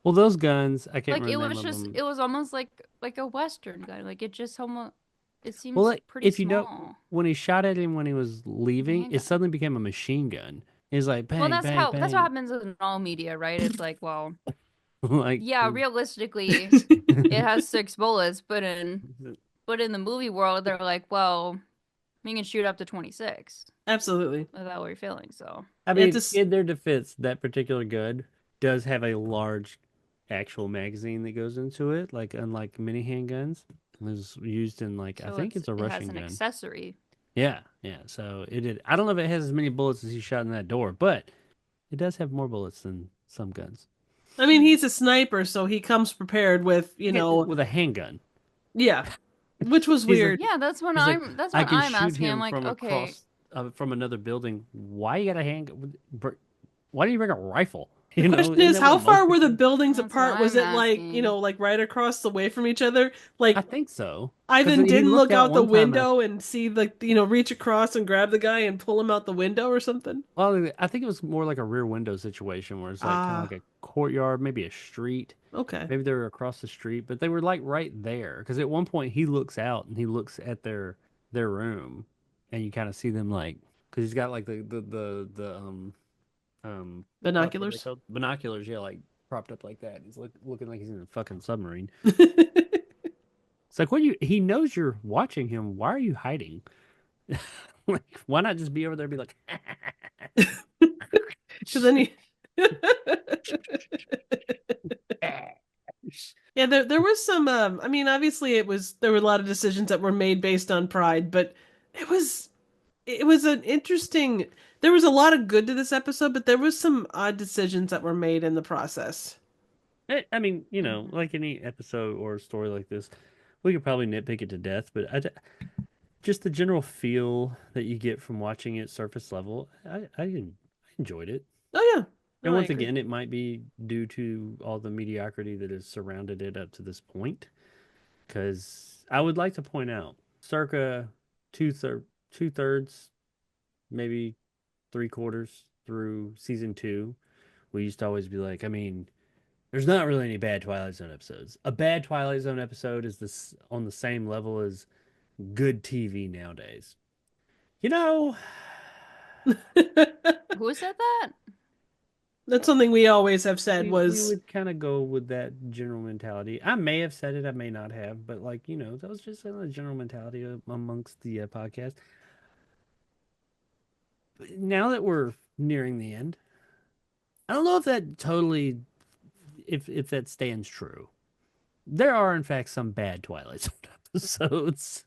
Well, those guns, I can't like it remember the was name of just them. it was almost like a western gun. Like it just almost it seems Well, pretty if you don't, small. when he shot at him when he was leaving, Handgun. it suddenly became a machine gun. It's like bang, Well, that's bang, what bang. happens in all media, right? It's like, well, Like, yeah, realistically, it has 6 bullets, but in the movie world, they're like, well, we can shoot up to 26 Absolutely. without what you're feeling. So I Yeah, mean, just in their defense, that particular gun does have a large actual magazine that goes into it, like unlike mini handguns. It was used in I think it's a it has Russian an gun. accessory. Yeah, yeah. So it did. I don't know if it has as many bullets as he shot in that door, but it does have more bullets than some guns. I mean, he's a sniper, so he comes prepared with, With a handgun. yeah, which was He's like- weird. Yeah, that's when He's like, that's I when can I'm shoot asking. I'm him like, from okay, across from another building. Why you got a handgun? Why do you bring a rifle? You The know, question isn't is, that how what far most were the people- buildings That's apart? what Was I'm it like, asking. like right across the way from each other? Like I think so. 'Cause Ivan he didn't looked look out the one time window and see reach across and grab the guy and pull him out the window or something. Well, I think it was more like a rear window situation where it's like kind of like a courtyard, maybe a street. Okay. Maybe they were across the street, but they were like right there. Because at one point he looks out and he looks at their room, and you kind of see them because he's got like the what are they Binoculars. called? Binoculars, yeah, like propped up like that. He's looking like he's in a fucking submarine. It's like, he knows you're watching him. Why are you hiding? Like, why not just be over there and be like, Because then he. Yeah, there was some. I mean, obviously, there were a lot of decisions that were made based on pride, but it was an interesting. There was a lot of good to this episode, but there was some odd decisions that were made in the process. I mean, like any episode or story like this, we could probably nitpick it to death, but just the general feel that you get from watching it surface level, I enjoyed it. Oh yeah. And No, I once agree. again, it might be due to all the mediocrity that has surrounded it up to this point. Because I would like to point out, circa two-thirds, maybe 3/4 through season 2, we used to always be like, I mean, there's not really any bad Twilight Zone episodes. A bad Twilight Zone episode is this on the same level as good TV nowadays. who said that? That's something we always have said we was would kind of go with that general mentality. I may have said it, I may not have, but that was just a general mentality amongst the podcast. But now that we're nearing the end, I don't know if that totally, if that stands true. There are in fact some bad Twilight Zone episodes,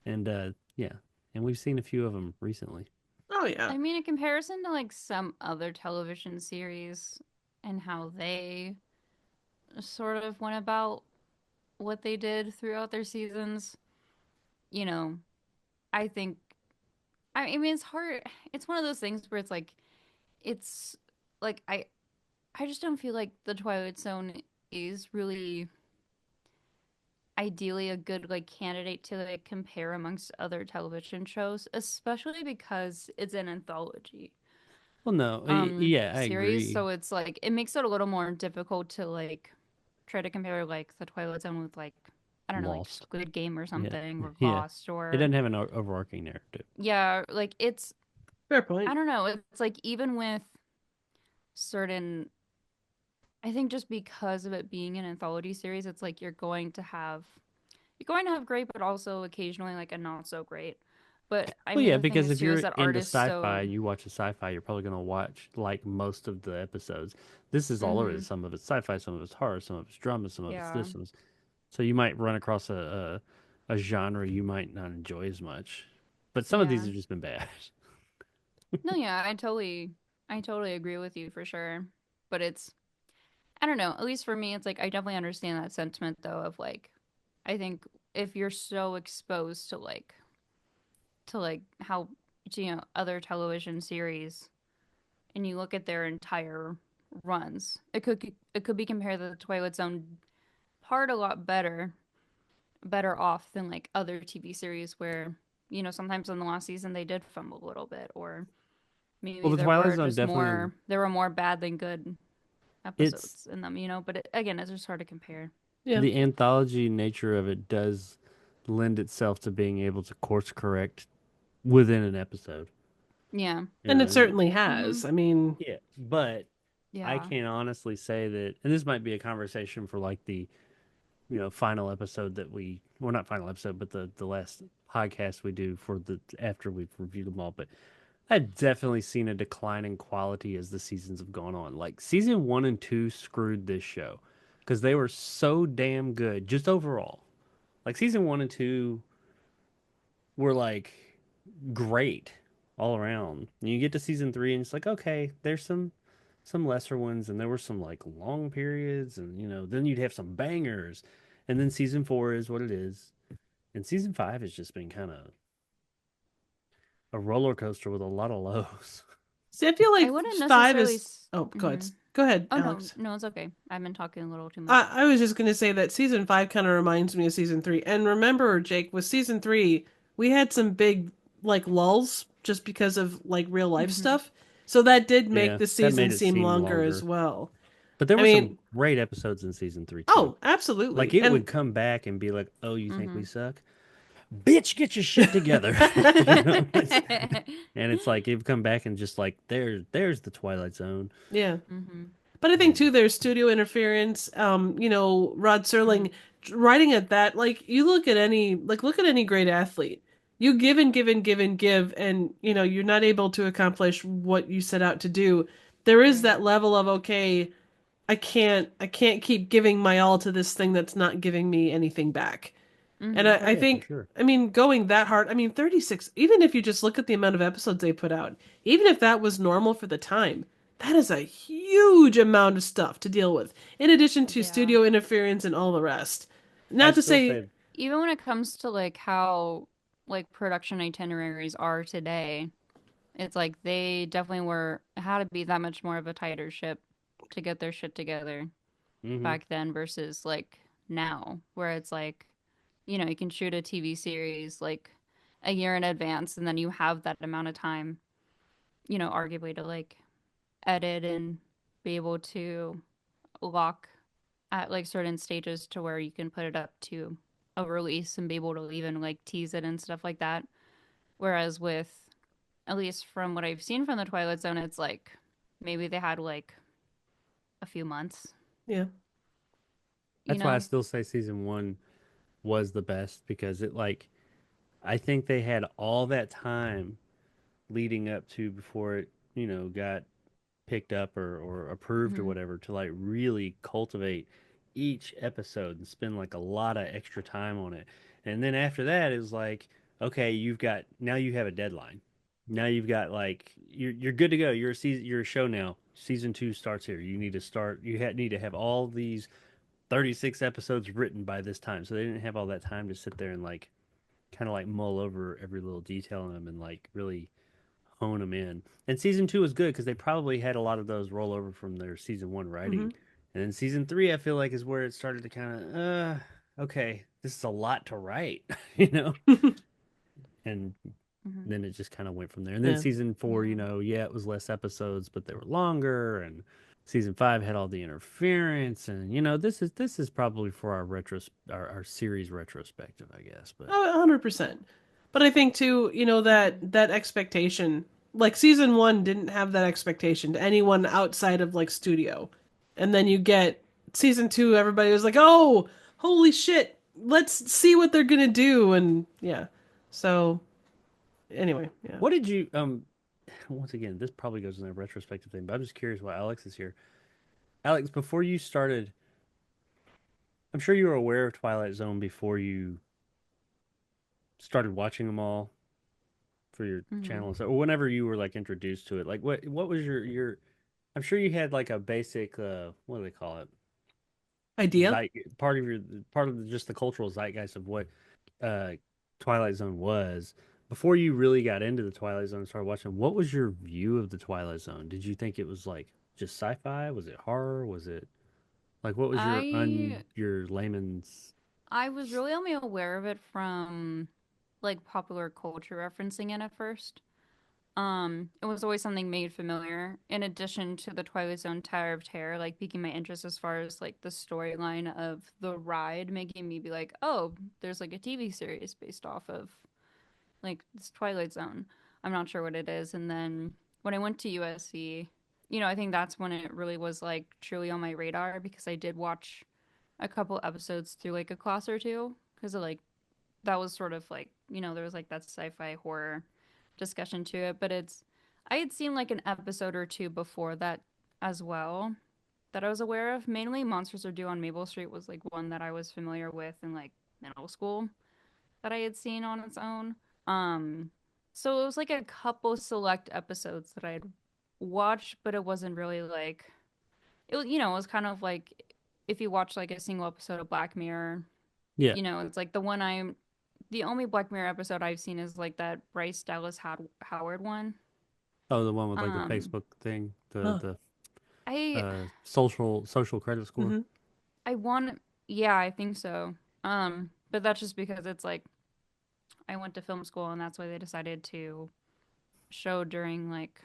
and yeah, and we've seen a few of them recently. oh yeah. I mean, in comparison to like some other television series and how they sort of went about what they did throughout their seasons, I think, I mean, it's hard. It's one of those things where it's like, I just don't feel like the Twilight Zone is really ideally a good candidate to compare amongst other television shows, especially because it's an anthology Well, no, yeah, I series. agree. So it's it makes it a little more difficult to try to compare the Twilight Zone with I don't know, like Lost. Squid Game or Yeah. something, or Yeah. Lost, It or doesn't have an overarching narrative. yeah, like it's Fair point. I don't know, it's like even with certain I think just because of it being an anthology series, it's like you're going to have great, but also occasionally like a not so great. But I Well, mean, yeah, the thing because is if too is you're that art into is sci-fi, so. you watch a sci-fi, you're probably going to watch like most of the episodes. This is all over it. Hmm. Some of it's sci-fi, some of it's horror, some of it's drama, some of it's Yeah. this. Some of it's... So you might run across a genre you might not enjoy as much. But some of these Yeah. have just been bad. No, yeah, I totally agree with you for sure. But I don't know. At least for me, it's like I definitely understand that sentiment though of like, I think if you're so exposed to like how other television series and you look at their entire runs, it could be compared to the Twilight Zone part a lot better off than like other TV series where sometimes in the last season they did fumble a little bit, or Well, maybe the there Twilight were Zone just definitely more bad than good it's episodes in them. But again, it's just hard to compare. Yeah. the anthology nature of it does lend itself to being able to course correct within an episode. Yeah. You And know, it certainly Hmm. has. I mean, yeah, but I Yeah. can honestly say that, and this might be a conversation for like the final episode that well, not final episode, but the last podcast we do for the after we've reviewed them all. But I've definitely seen a decline in quality as the seasons have gone on. Like season 1 and 2 screwed this show because they were so damn good just overall. Like season 1 and 2 were like great all around. And you get to season 3 and it's like, okay, there's some lesser ones and there were some like long periods and then you'd have some bangers. And then season 4 is what it is. And season 5 has just been kind of a roller coaster with a lot of lows. see, I feel I like wouldn't five necessarily. is. Oh, go ahead. Hmm. Go ahead, Oh no, Alex. no, it's okay. I've been talking a little too much. I was just gonna say that season five kind of reminds me of season three. And remember, Jake, with season three, we had some big like lulls just because of like real life Hmm. stuff. So that did make Yeah, the that season made it seem seem longer as longer. well. But there I were some mean, great episodes in season 3 too. oh, Like absolutely. it And would come back and be like, "Oh, you think Hmm. we suck? Bitch, get your shit together." And it's like it would come back and just like there's the Twilight Zone. yeah. Hmm. But I think And too, there's studio interference. Rod Hmm. Serling writing at that. Like you look at any great athlete. You give and give and give and give, and you're not able to accomplish what you set out to do. There is Right. that level of okay, I can't keep giving my all to this thing that's not giving me anything back. And Hmm. I, oh I yeah, for think, sure. I mean, going that hard, I mean, 36, even if you just look at the amount of episodes they put out, even if that was normal for the time, that is a huge amount of stuff to deal with, in addition to Yeah. studio interference and all the rest. I'd Not to still say, say Even when it comes to like how like production itineraries are today, it's like they definitely were had to be that much more of a tighter ship to get their shit together hmm back then versus like now, where it's like, you can shoot a TV series like a year in advance and then you have that amount of time, arguably to like edit and be able to lock at like certain stages to where you can put it up to a release and be able to even like tease it and stuff like that. Whereas with at least from what I've seen from the Twilight Zone, it's like maybe they had like a few months, yeah. you that's why I know? still say season 1 was the best because it like I think they had all that time leading up to before it, got picked up or approved or Hmm. whatever to like really cultivate each episode and spend like a lot of extra time on it. And then after that is like, okay, now you have a deadline. Now you've got like you're good to go. You're a show now. Season 2 starts here. You need to start need to have all these 36 episodes written by this time. So they didn't have all that time to sit there and like kind of like mull over every little detail in them and like really hone them in. And season 2 was good because they probably had a lot of those roll over from their season 1 Hmm. writing. And then season 3, I feel like, is where it started to kind of, okay, this is a lot to write, you know? And Hmm. then it just kind of went from there. And then Yeah. season 4, Yeah. yeah, it was less episodes, but they were longer. And season 5 had all the interference, and you know, this is probably for our series retrospective, I guess. But Oh, 100%. But I think too, that expectation, like season 1 didn't have that expectation to anyone outside of like studio. And then you get season 2, everybody was like, "Oh, holy shit. Let's see what they're going to do." And yeah. So, anyway, yeah. what did you once again, this probably goes in a retrospective thing, but I'm just curious why Alex is here. Alex, before you started, I'm sure you were aware of Twilight Zone before you started watching them all for your channel and stuff, or whenever you were like introduced to it. Like what was your I'm sure you had like a basic what do they call it? Idea? Zeit, part of just the cultural zeitgeist of what uh Twilight Zone was. Before you really got into the Twilight Zone and started watching, what was your view of the Twilight Zone? Did you think it was like just sci-fi? Was it horror? Was it like what was I your layman's? I was really only aware of it from like popular culture referencing it at first. It was always something made familiar, in addition to the Twilight Zone Tower of Terror, like piquing my interest as far as like the storyline of the ride, making me be like, oh, there's like a TV series based off of like this Twilight Zone. I'm not sure what it is. And then when I went to USC, I think that's when it really was like truly on my radar because I did watch a couple episodes through like a class or two because like that was sort of like, there was like that sci-fi horror discussion to it, but I had seen like an episode or two before that as well that I was aware of. Mainly Monsters Are Due on Maple Street was like one that I was familiar with in like middle school that I had seen on its own. So it was like a couple select episodes that I had watched, but it wasn't really like it was kind of like if you watch like a single episode of Black Mirror, Yeah. it's like the only Black Mirror episode I've seen is like that Bryce Dallas Howard one. Oh, the one with like the Um, Facebook thing, Huh. the I social credit score. Hmm. I want yeah, I think so. But that's just because it's like I went to film school and that's why they decided to show during like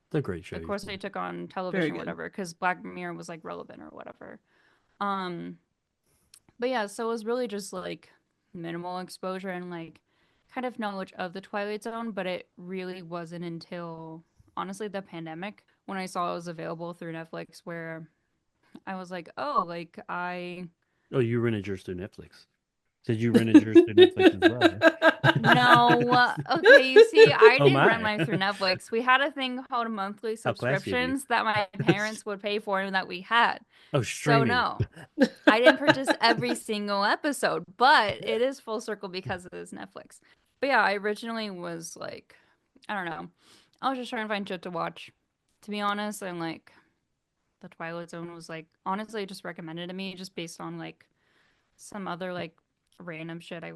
It's a great show. the course they took on Very television or good. whatever, because Black Mirror was like relevant or whatever. Um, but yeah, so it was really just like minimal exposure and like kind of knowledge of the Twilight Zone, but it really wasn't until honestly the pandemic when I saw it was available through Netflix where I was like, oh, like I Oh, you rented yours through Netflix. Did you rented yours through Netflix as well? no. Okay, you see, I Oh didn't rent my! mine through Netflix. We had a thing called monthly How classy of you. subscriptions that my parents would pay for and that we had. Oh, So streaming. no, I didn't purchase every single episode, but it is full circle because it is Netflix. But yeah, I originally was like, I don't know. I was just trying to find shit to watch. To be honest, and like the Twilight Zone was like honestly just recommended to me just based on like some other like random shit I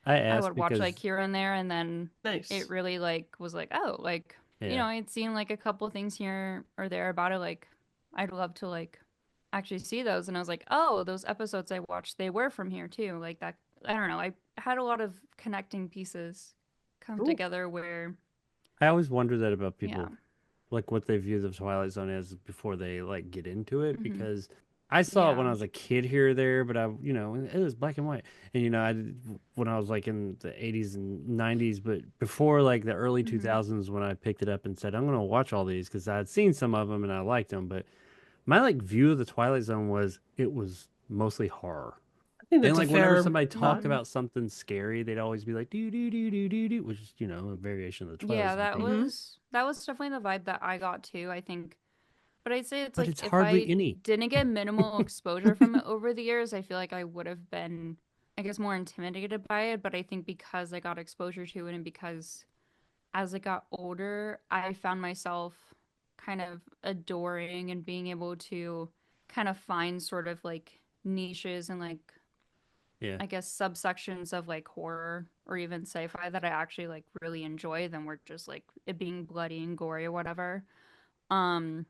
I asked would watch like because here and there, and then Nice. it really like was like, oh, like yeah. I had seen like a couple things here or there about it. Like I'd love to like actually see those, and I was like, oh, those episodes I watched, they were from here too. Like that, I don't know. I had a lot of connecting pieces come Cool. together where, I always wonder that about yeah, people, like what they view the Twilight Zone as before they like get into it. hmm Because I saw it yeah, when I was a kid here or there, but it was black and white. And when I was like in the 80s and 90s, but before like the early hmm 2000s, when I picked it up and said I'm gonna watch all these because I had seen some of them and I liked them, but my like view of the Twilight Zone was it was mostly horror. I think And that's a like whenever fair somebody talked nod. about something scary, they'd always be like do do do do do do, which is a variation of the Twilight yeah. Zone That theme. Hmm. was that was definitely the vibe that I got too. I think. But I'd say it's But like it's if hardly I any. didn't get minimal exposure from it over the years, I feel like I would have been, I guess, more intimidated by it. But I think because I got exposure to it and because as I got older, I found myself kind of adoring and being able to kind of find sort of like niches and like, Yeah. I guess, subsections of like horror or even sci-fi that I actually like really enjoy than we're just like it being bloody and gory or whatever. Um,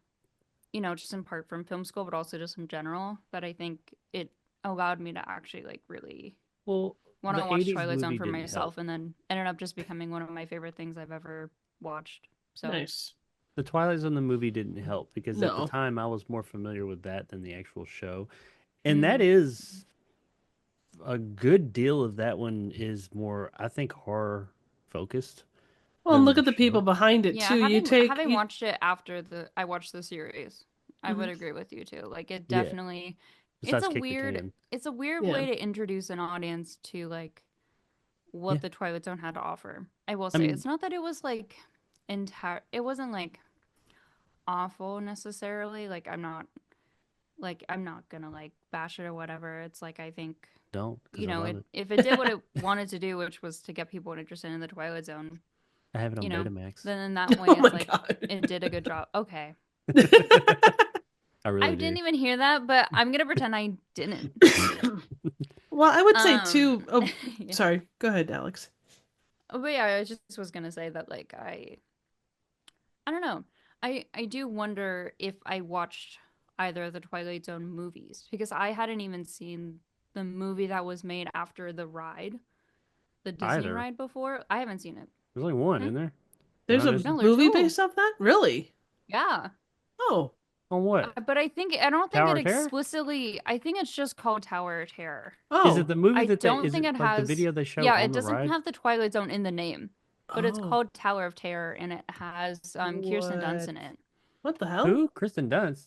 just in part from film school, but also just in general, that I think it allowed me to actually like really Well, want to the watch 80s Twilight Zone movie for didn't help. myself, and then ended up just becoming one of my favorite things I've ever watched. So Nice. The Twilight Zone the movie didn't help because at the No. time I was more familiar with that than the actual show. And that Mm. is a good deal of that one is more, I think, horror focused Well, and than look the at the people show. behind it Yeah, too. You take having you, watched it after I watched the series, I would Mhm. agree with you too. Like it Yeah. definitely Besides kick the can. it's a weird yeah. way to introduce an audience to like what Yeah. the Twilight Zone had to offer. I will I say mean, it's not that it was like it wasn't like awful necessarily. I'm not gonna like bash it or whatever. It's like I think don't because I love it. if it did what it wanted to do, which was to get people interested in the Twilight Zone, I have it on you know, Betamax. then in that way Oh my it's like God. it did a good job. Okay. I really I do. didn't even hear that, but I'm gonna pretend I didn't. Well, I would say too. Oh, Yeah. sorry. Go ahead, Alex. Oh, but yeah, I just was gonna say that like I don't know. I do wonder if I watched either of the Twilight Zone movies because I hadn't even seen the movie that was made after the ride, the Disney Either. ride before. I haven't seen it. There's only one, isn't there? There's a Not No, there's movie two. based off that. Really? Yeah. Oh, on what? But I don't think Tower it of Terror? explicitly. I think it's just called Tower of Terror. oh. Is it the movie I that don't is think it it like the has. video they show Yeah, on it the doesn't ride? have the Twilight Zone in the name, but it's Oh. called Tower of Terror, and it has Kirsten Dunst in it. What the hell? Who? Kristen Dunst.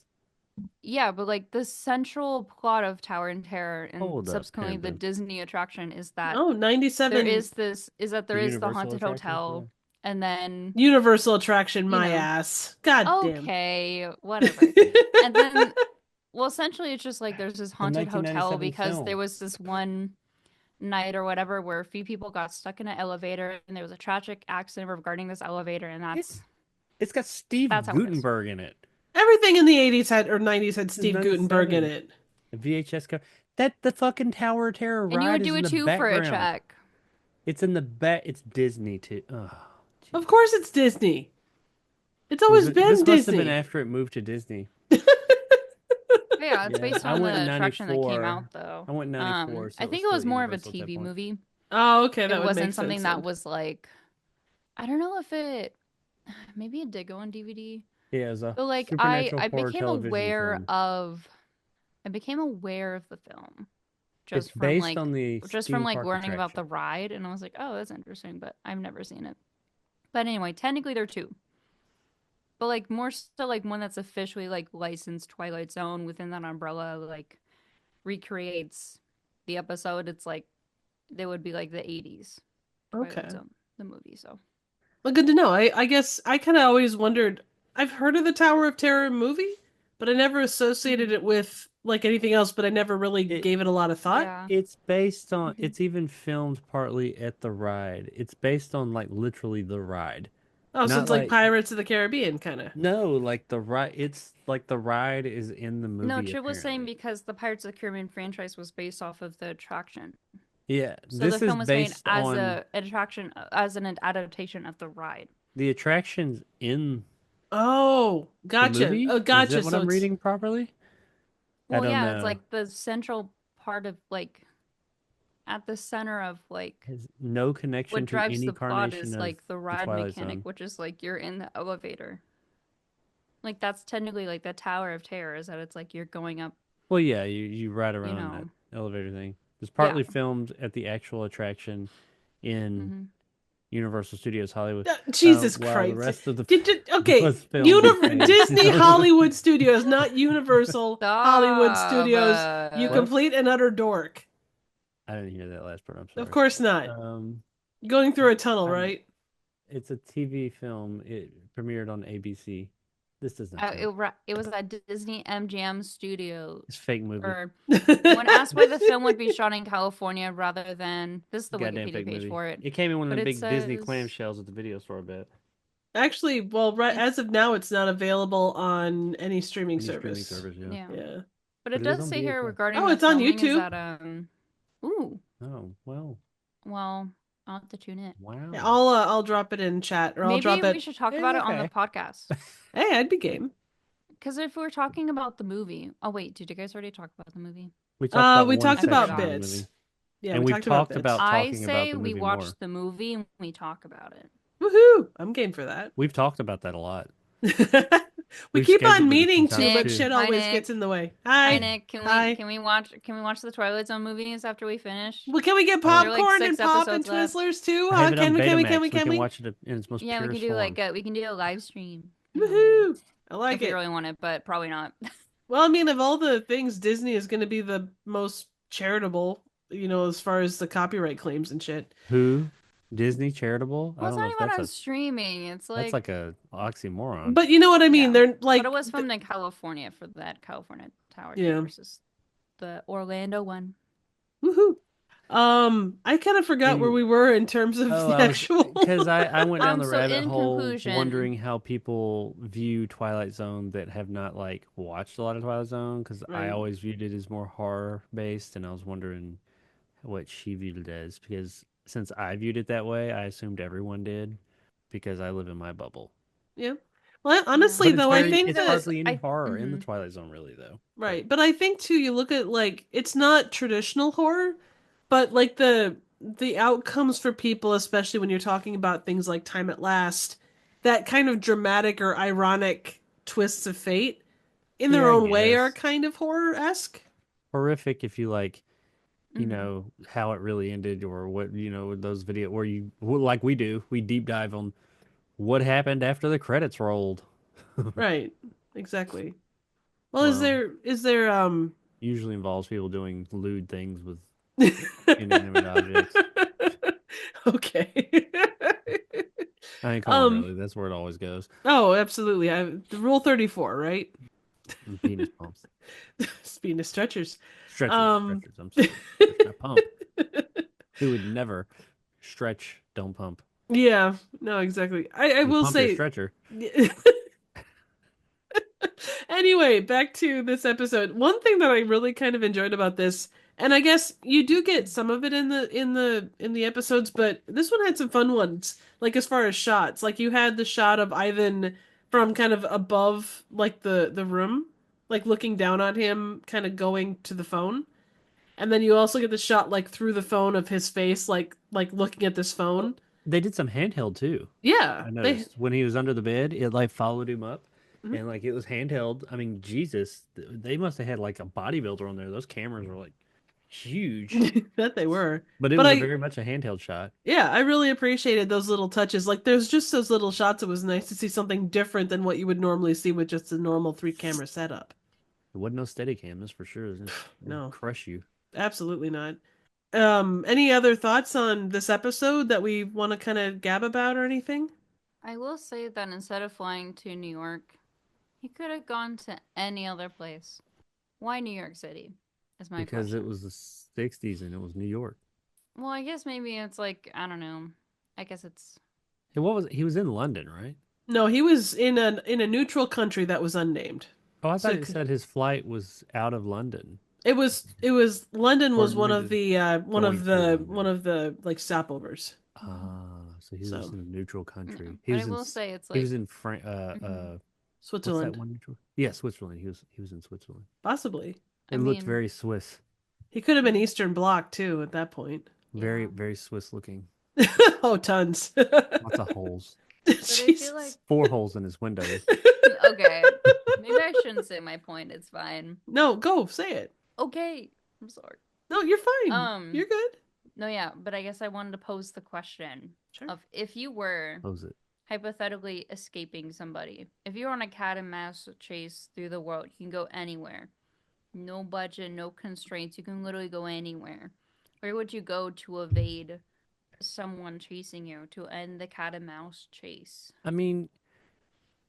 Yeah, but like the central plot of Tower and Terror and Hold up, subsequently the Pimpin'. Disney attraction is that Oh, 97. there is there is the Universal haunted attraction? hotel, and then Universal attraction, my know. ass. God damn. okay, whatever. And then well, essentially it's just like there's this haunted hotel 1997 because film. there was this one night or whatever where a few people got stuck in an elevator and there was a tragic accident regarding this elevator, and that's It's got Steve That's how it is. Gutenberg in it. Everything in the 80s had or 90s had This is Steve Gutenberg in 97. it. The VHS code. That the fucking Tower of Terror and you ride would is do in it the too for a background. check. It's in the back. It's Disney too. Ugh. Of course it's Disney. It's always been This must have Disney. been after it moved to Disney. Yeah, it's Yeah, based I on went in the attraction that came 94. out though. I went in 94, so I it think was it was still more of a Universal at that TV point. movie. Oh, okay, that It would wasn't make something sense that then. was like I don't know if it maybe it did go on DVD. Yeah, it was a But like supernatural I horror became television aware film. of the film It's just from based like on the just from theme like park learning about the attraction. ride, and I was like, oh, that's interesting, but I've never seen it. But anyway, technically there are two. But like more so like one that's officially like licensed Twilight Zone within that umbrella, like recreates the episode. It's like they would be like the 80s Twilight Okay. Zone, the movie. So Well, good to know. I guess I kind of always wondered. I've heard of the Tower of Terror movie, but I never associated it with like anything else. But I never really gave it a lot of thought. yeah. It's based on. Mhm. It's even filmed partly at the ride. It's based on like literally the ride. Oh, so Not it's like like- Pirates of the Caribbean, kind of. No, like the ride. It's like the ride is in the movie. No, Chip was saying apparently. because the Pirates of the Caribbean franchise was based off of the attraction. Yeah, So this the film is was made based as on an attraction, as an adaptation of the ride. the attractions in Oh, the gotcha. movie. Oh, gotcha. Is that what So I'm it's reading properly? I Well, don't yeah, know. it's like the central part of like at the center of like Has no connection what to drives any the plot carnation is of like the ride Twilight mechanic, Zone. which is like you're in the elevator. Like that's technically like the Tower of Terror is that it's like you're going up. Well, yeah, you ride around know. that elevator thing. It's partly Yeah. filmed at the actual attraction in Mhm. Universal Studios Hollywood. Jesus while Christ. the rest of the Okay, was filmed at Fantasy Disney Zone. Hollywood Studios, not Universal Hollywood Stop, Studios. You What? complete and utter dork. I didn't hear that last part. I'm sorry. Of course not. Um, Going through a tunnel, I'm- right? it's a TV film. It premiered on ABC. This doesn't. count. It was at Disney MGM Studios. It's a fake movie. Or when asked why the film would be shot in California rather than this is the Goddamn Wikipedia fake page movie. for it. It came in one of But the it big Disney says- clamshells at the video store. I bet. Actually, well, right as of now, it's not available on any streaming Any service. streaming service. Yeah. Yeah. But But it it is does on say here VHS. regarding Oh, the it's on filming YouTube? is that ooh, Oh well. well, I'll have to tune in. Wow. Yeah, I'll drop it in chat, or I'll Maybe drop we it. should talk about it on the Okay. podcast. Hey, I'd be game. Because if we're talking about the movie, oh wait, did you guys already talk about the movie? We talked We about talked one about section of the bits. movie. Yeah, And we talked talked bits. about- I talking say about the we movie watch more. the movie and we talk about it. Woohoo! I'm game for that. We've talked about that a lot. We We've keep scheduled on it a few meaning times, to, but too. shit Hi, always Nick. gets in the way. Hi, Hi. Nick. Hi. Can we watch the Twilight Zone movies after we finish? Well, can we get I don't- There are, like, popcorn 6 and pop and episodes left. Twizzlers too? I Huh? have it on Can we? Can we? Betamax. Can we? We Can can we? watch it in its most Yeah, we can purest do form. we can do a live stream. Woohoo! I like If we it. really want it, but probably not. Well, I mean, of all the things, Disney is going to be the most charitable, as far as the copyright claims and shit. Who? Disney charitable? Well, I it's don't know not if even that's on a streaming. It's that's like, like a oxymoron. But you know what I mean? Yeah. They're like, but it was filmed in California for that California Tower Yeah. versus the Orlando one. woohoo. I kind of forgot where we were in terms of the actual. Because I went down the So rabbit in hole conclusion- wondering how people view Twilight Zone that have not like watched a lot of Twilight Zone, because Right. I always viewed it as more horror based, and I was wondering what she viewed it as, because since I viewed it that way, I assumed everyone did because I live in my bubble. Yeah. Well, honestly, But it's though, I very- think it's that hardly any horror in the Mhm. Twilight Zone, really, though. right, but I think too, you look at like it's not traditional horror, but like the outcomes for people, especially when you're talking about things like Time at Last, that kind of dramatic or ironic twists of fate, in their Yeah, I own way, guess. are kind of horror-esque. Horrific if you like, you Mhm. know, how it really ended, or what, those video where like we do, we deep dive on what happened after the credits rolled. Right. Exactly. Well, is Well, there usually involves people doing lewd things with inanimate objects. Okay. I mean, come on, Um, really, that's where it always goes. Oh, absolutely. The Rule 34, right? And penis pumps, Speaking of stretchers. stretchers. Um, I'm sorry, stretch, not pump. Who would never stretch? Don't pump. Yeah, no, exactly. I You will pump your say. stretcher. Anyway, back to this episode. One thing that I really kind of enjoyed about this, and I guess you do get some of it in the episodes, but this one had some fun ones. Like as far as shots, like you had the shot of Ivan from kind of above, like the room, like looking down on him, kind of going to the phone, and then you also get the shot like through the phone of his face, like looking at this phone. They did some handheld too. Yeah, I noticed when he was under the bed, it like followed him up, Mhm. and like it was handheld. I mean, Jesus, they must have had like a bodybuilder on there. Those cameras were like huge, that they were. but it But was I- very much a handheld shot. Yeah, I really appreciated those little touches. Like, there's just those little shots. It was nice to see something different than what you would normally see with just a normal 3-camera setup. There wasn't no Steadicam, that's for sure. It'd No. crush you. Absolutely not. Any other thoughts on this episode that we want to kind of gab about or anything? I will say that instead of flying to New York, he could have gone to any other place. Why New York City? Is my Because question. it was the '60s and it was New York. Well, I guess maybe it's like, I don't know. I guess it's And he was in London, right? No, he was in a neutral country that was unnamed. Oh, I So thought it it could- said his flight was out of London. It was London Or was one maybe of the going through London. one of the like stopovers. So he was So- in a neutral country. Yeah. He But was I in, will say it's he was like in what's that Switzerland, one neutral? Yeah, Switzerland. He was in Switzerland. possibly. I It looked mean- very Swiss, He could have been Eastern Bloc too at that point. very Yeah. very Swiss looking. Oh, tons. Lots of holes. But I Jesus. feel like 4 holes in his windows. okay. Maybe I shouldn't say my point. It's fine. No, go say it. Okay. I'm sorry. No, you're fine. You're good. No, yeah, but I guess I wanted to pose the question Sure. of if you were Close it. hypothetically escaping somebody. If you're on a cat and mouse chase through the world, you can go anywhere. No budget, no constraints. You can literally go anywhere. Where would you go to evade someone chasing you, to end the cat and mouse chase? I mean,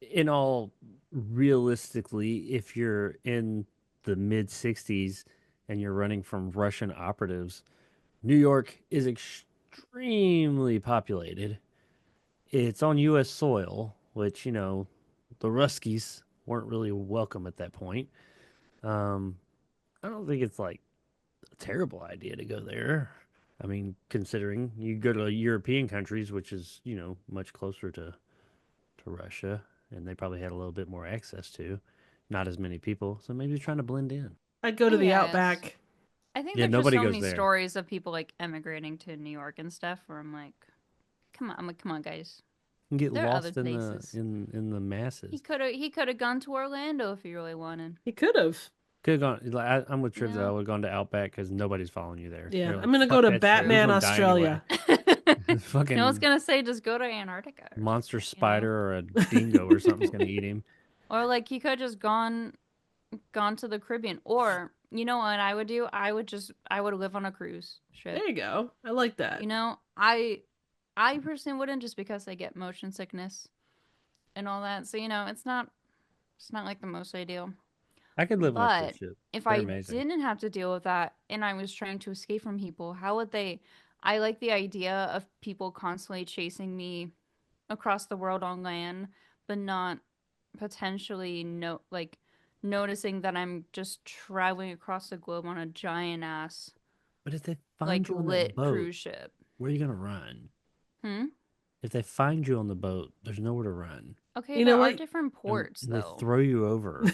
in all realistically, if you're in the mid '60s and you're running from Russian operatives, New York is extremely populated. It's on U.S. soil, which, the Ruskies weren't really welcome at that point. I don't think it's like a terrible idea to go there. I mean, considering you go to European countries, which is, much closer to Russia, and they probably had a little bit more access to, not as many people. So maybe they're trying to blend in. I'd go to the Yes. Outback. I think Yeah, there's just nobody so goes many there. stories of people like emigrating to New York and stuff where I'm like, come on, guys. You can get There are other lost in the places. in the masses. He could have gone to Orlando if he really wanted. He could have. Could have gone. Like, I'm with Triv though. I Yeah. would have gone to Outback because nobody's following you there. Yeah, They're I'm like, gonna go "Fuck to that shit. Who's Batman gonna die anyway?" Australia. Fucking I was gonna say just go to Antarctica. Or monster something, spider or a dingo or something's gonna eat him. Or like he could have just gone to the Caribbean. Or you know what I would do? I would live on a cruise ship. There you go. I like that. You know, I personally wouldn't, just because I get motion sickness and all that. So, you know, it's not like the most ideal. I could live on a But cruise ship. if They're I amazing. didn't have to deal with that and I was trying to escape from people, how would they? I like the idea of people constantly chasing me across the world on land, but not potentially noticing that I'm just traveling across the globe on a giant ass But if they find like you on that lit boat, cruise ship. where are you gonna run? Hmm. If they find you on the boat, there's nowhere to run. Okay, You there know are what? different ports And they though. throw you over.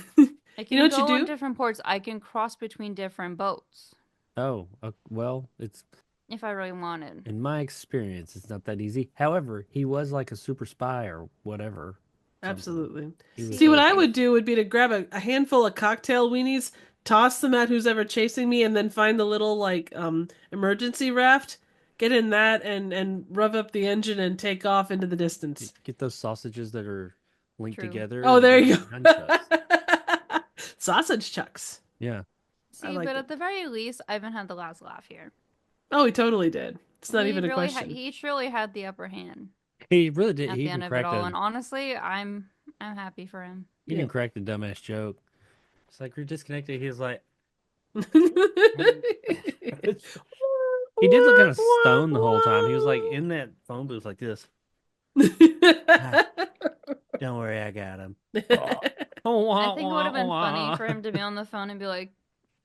I You know can what you go on do? different ports. I can cross between different boats Oh, well, it's if I really wanted. in my experience, it's not that easy. However, he was like a super spy or whatever. something. Absolutely. He was See, what like- I would do would be to grab a handful of cocktail weenies, toss them at who's ever chasing me, and then find the little like emergency raft, get in that, and rev up the engine and take off into the distance. get those sausages that are linked True. together. Oh, and there make you them go. nunchucks. Sausage chucks. Yeah. See, like but it. at the very least, Ivan had the last laugh here. Oh, he totally did. It's not He even a really question. he truly had the upper hand He really did. at He the even end of it cracked all, a and honestly, I'm happy for him. he even cracked a dumbass joke. It's like we're disconnected. He was like, he did look kind of stoned the whole time. He was like in that phone booth like this. Don't worry, I got him. I think it would have been funny for him to be on the phone and be like,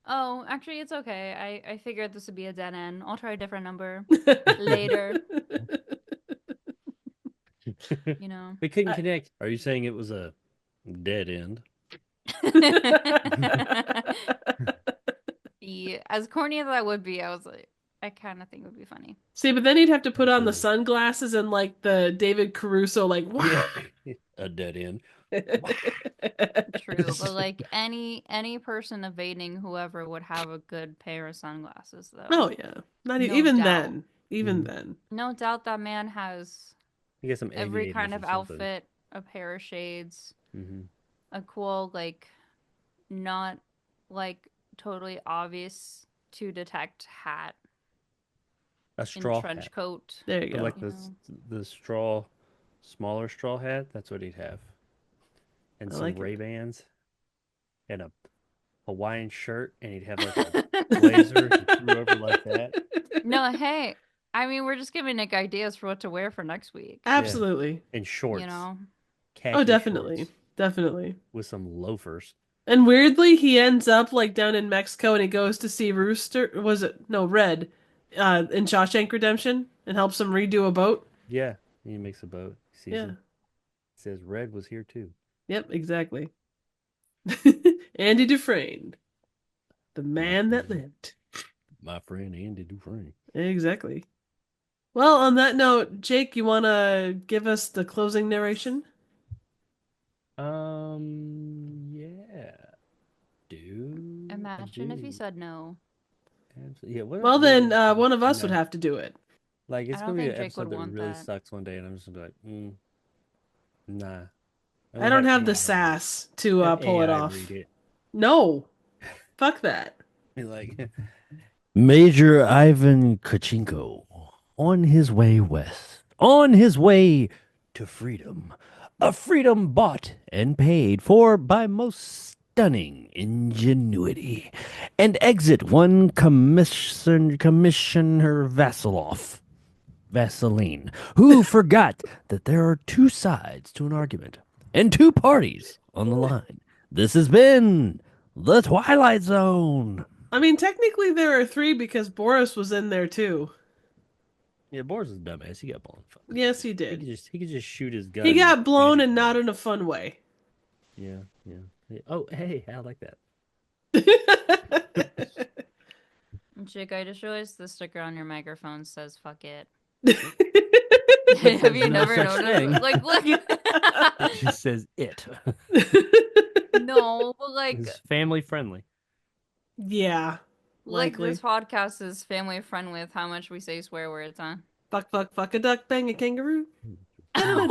"Oh, actually, it's okay. I figured this would be a dead end. I'll try a different number later." You know. We couldn't connect. Are you saying it was a dead end? Yeah, as corny as that would be, I was like, I kind of think it would be funny. See, but then he'd have to put on the True. sunglasses and like the David Caruso, like, A dead end. True, but like any person evading whoever would have a good pair of sunglasses, though. Oh yeah, not No even doubt. then. Even Mhm. then. No doubt that man has You get some every kind aviators of or something. outfit, a pair of shades, Mhm. a cool, like, not like totally obvious to detect hat A and straw trench hat. coat. There you But go. like You the straw, smaller straw hat. That's what he'd have. And I some like it. Ray-Bans. And a Hawaiian shirt. And he'd have like a blazer he threw over like that. No, hey, I mean, we're just giving Nick ideas for what to wear for next week. Absolutely. And shorts. You know, Khaki Oh, definitely. shorts Definitely. with some loafers. And weirdly, he ends up like down in Mexico and he goes to see Rooster. Was it? No, Red in Shawshank Redemption and helps him redo a boat. Yeah. And he makes a boat. He sees Yeah. him. It says Red was here too. Yep, exactly. Andy Dufresne. The man that lived. My friend Andy Dufresne. Exactly. Well, on that note, Jake, you want to give us the closing narration? Yeah. Dude. imagine if he said no. Yeah. Well, then one of us would have to do it. Like, it's I gonna don't be think an Jake would episode that want really that. sucks one day, and I'm just gonna be like, nah. I don't have the AI sass to have pull it AI off. read it. No. Fuck that. Be like, Major Ivan Kachinko on his way west, on his way to freedom, a freedom bought and paid for by most stunning ingenuity, and exit one Commissioner Vaseline, who forgot that there are two sides to an argument and two parties on the line. This has been the Twilight Zone. I mean, technically there are three because Boris was in there too. Yeah, Boris is a dumbass. He got blown. Yes, he He did. could just shoot his gun. He got blown and immediately. not in a fun way. Yeah. Oh, hey, I like that. Jake, I just realized the sticker on your microphone says "fuck it." Have you no never such thing. noticed? Like, look. It just says it. No, but like, It's family friendly. Yeah, likely. this podcast is family friendly with how much we say swear words, huh? Fuck, fuck, fuck a duck, bang a kangaroo. What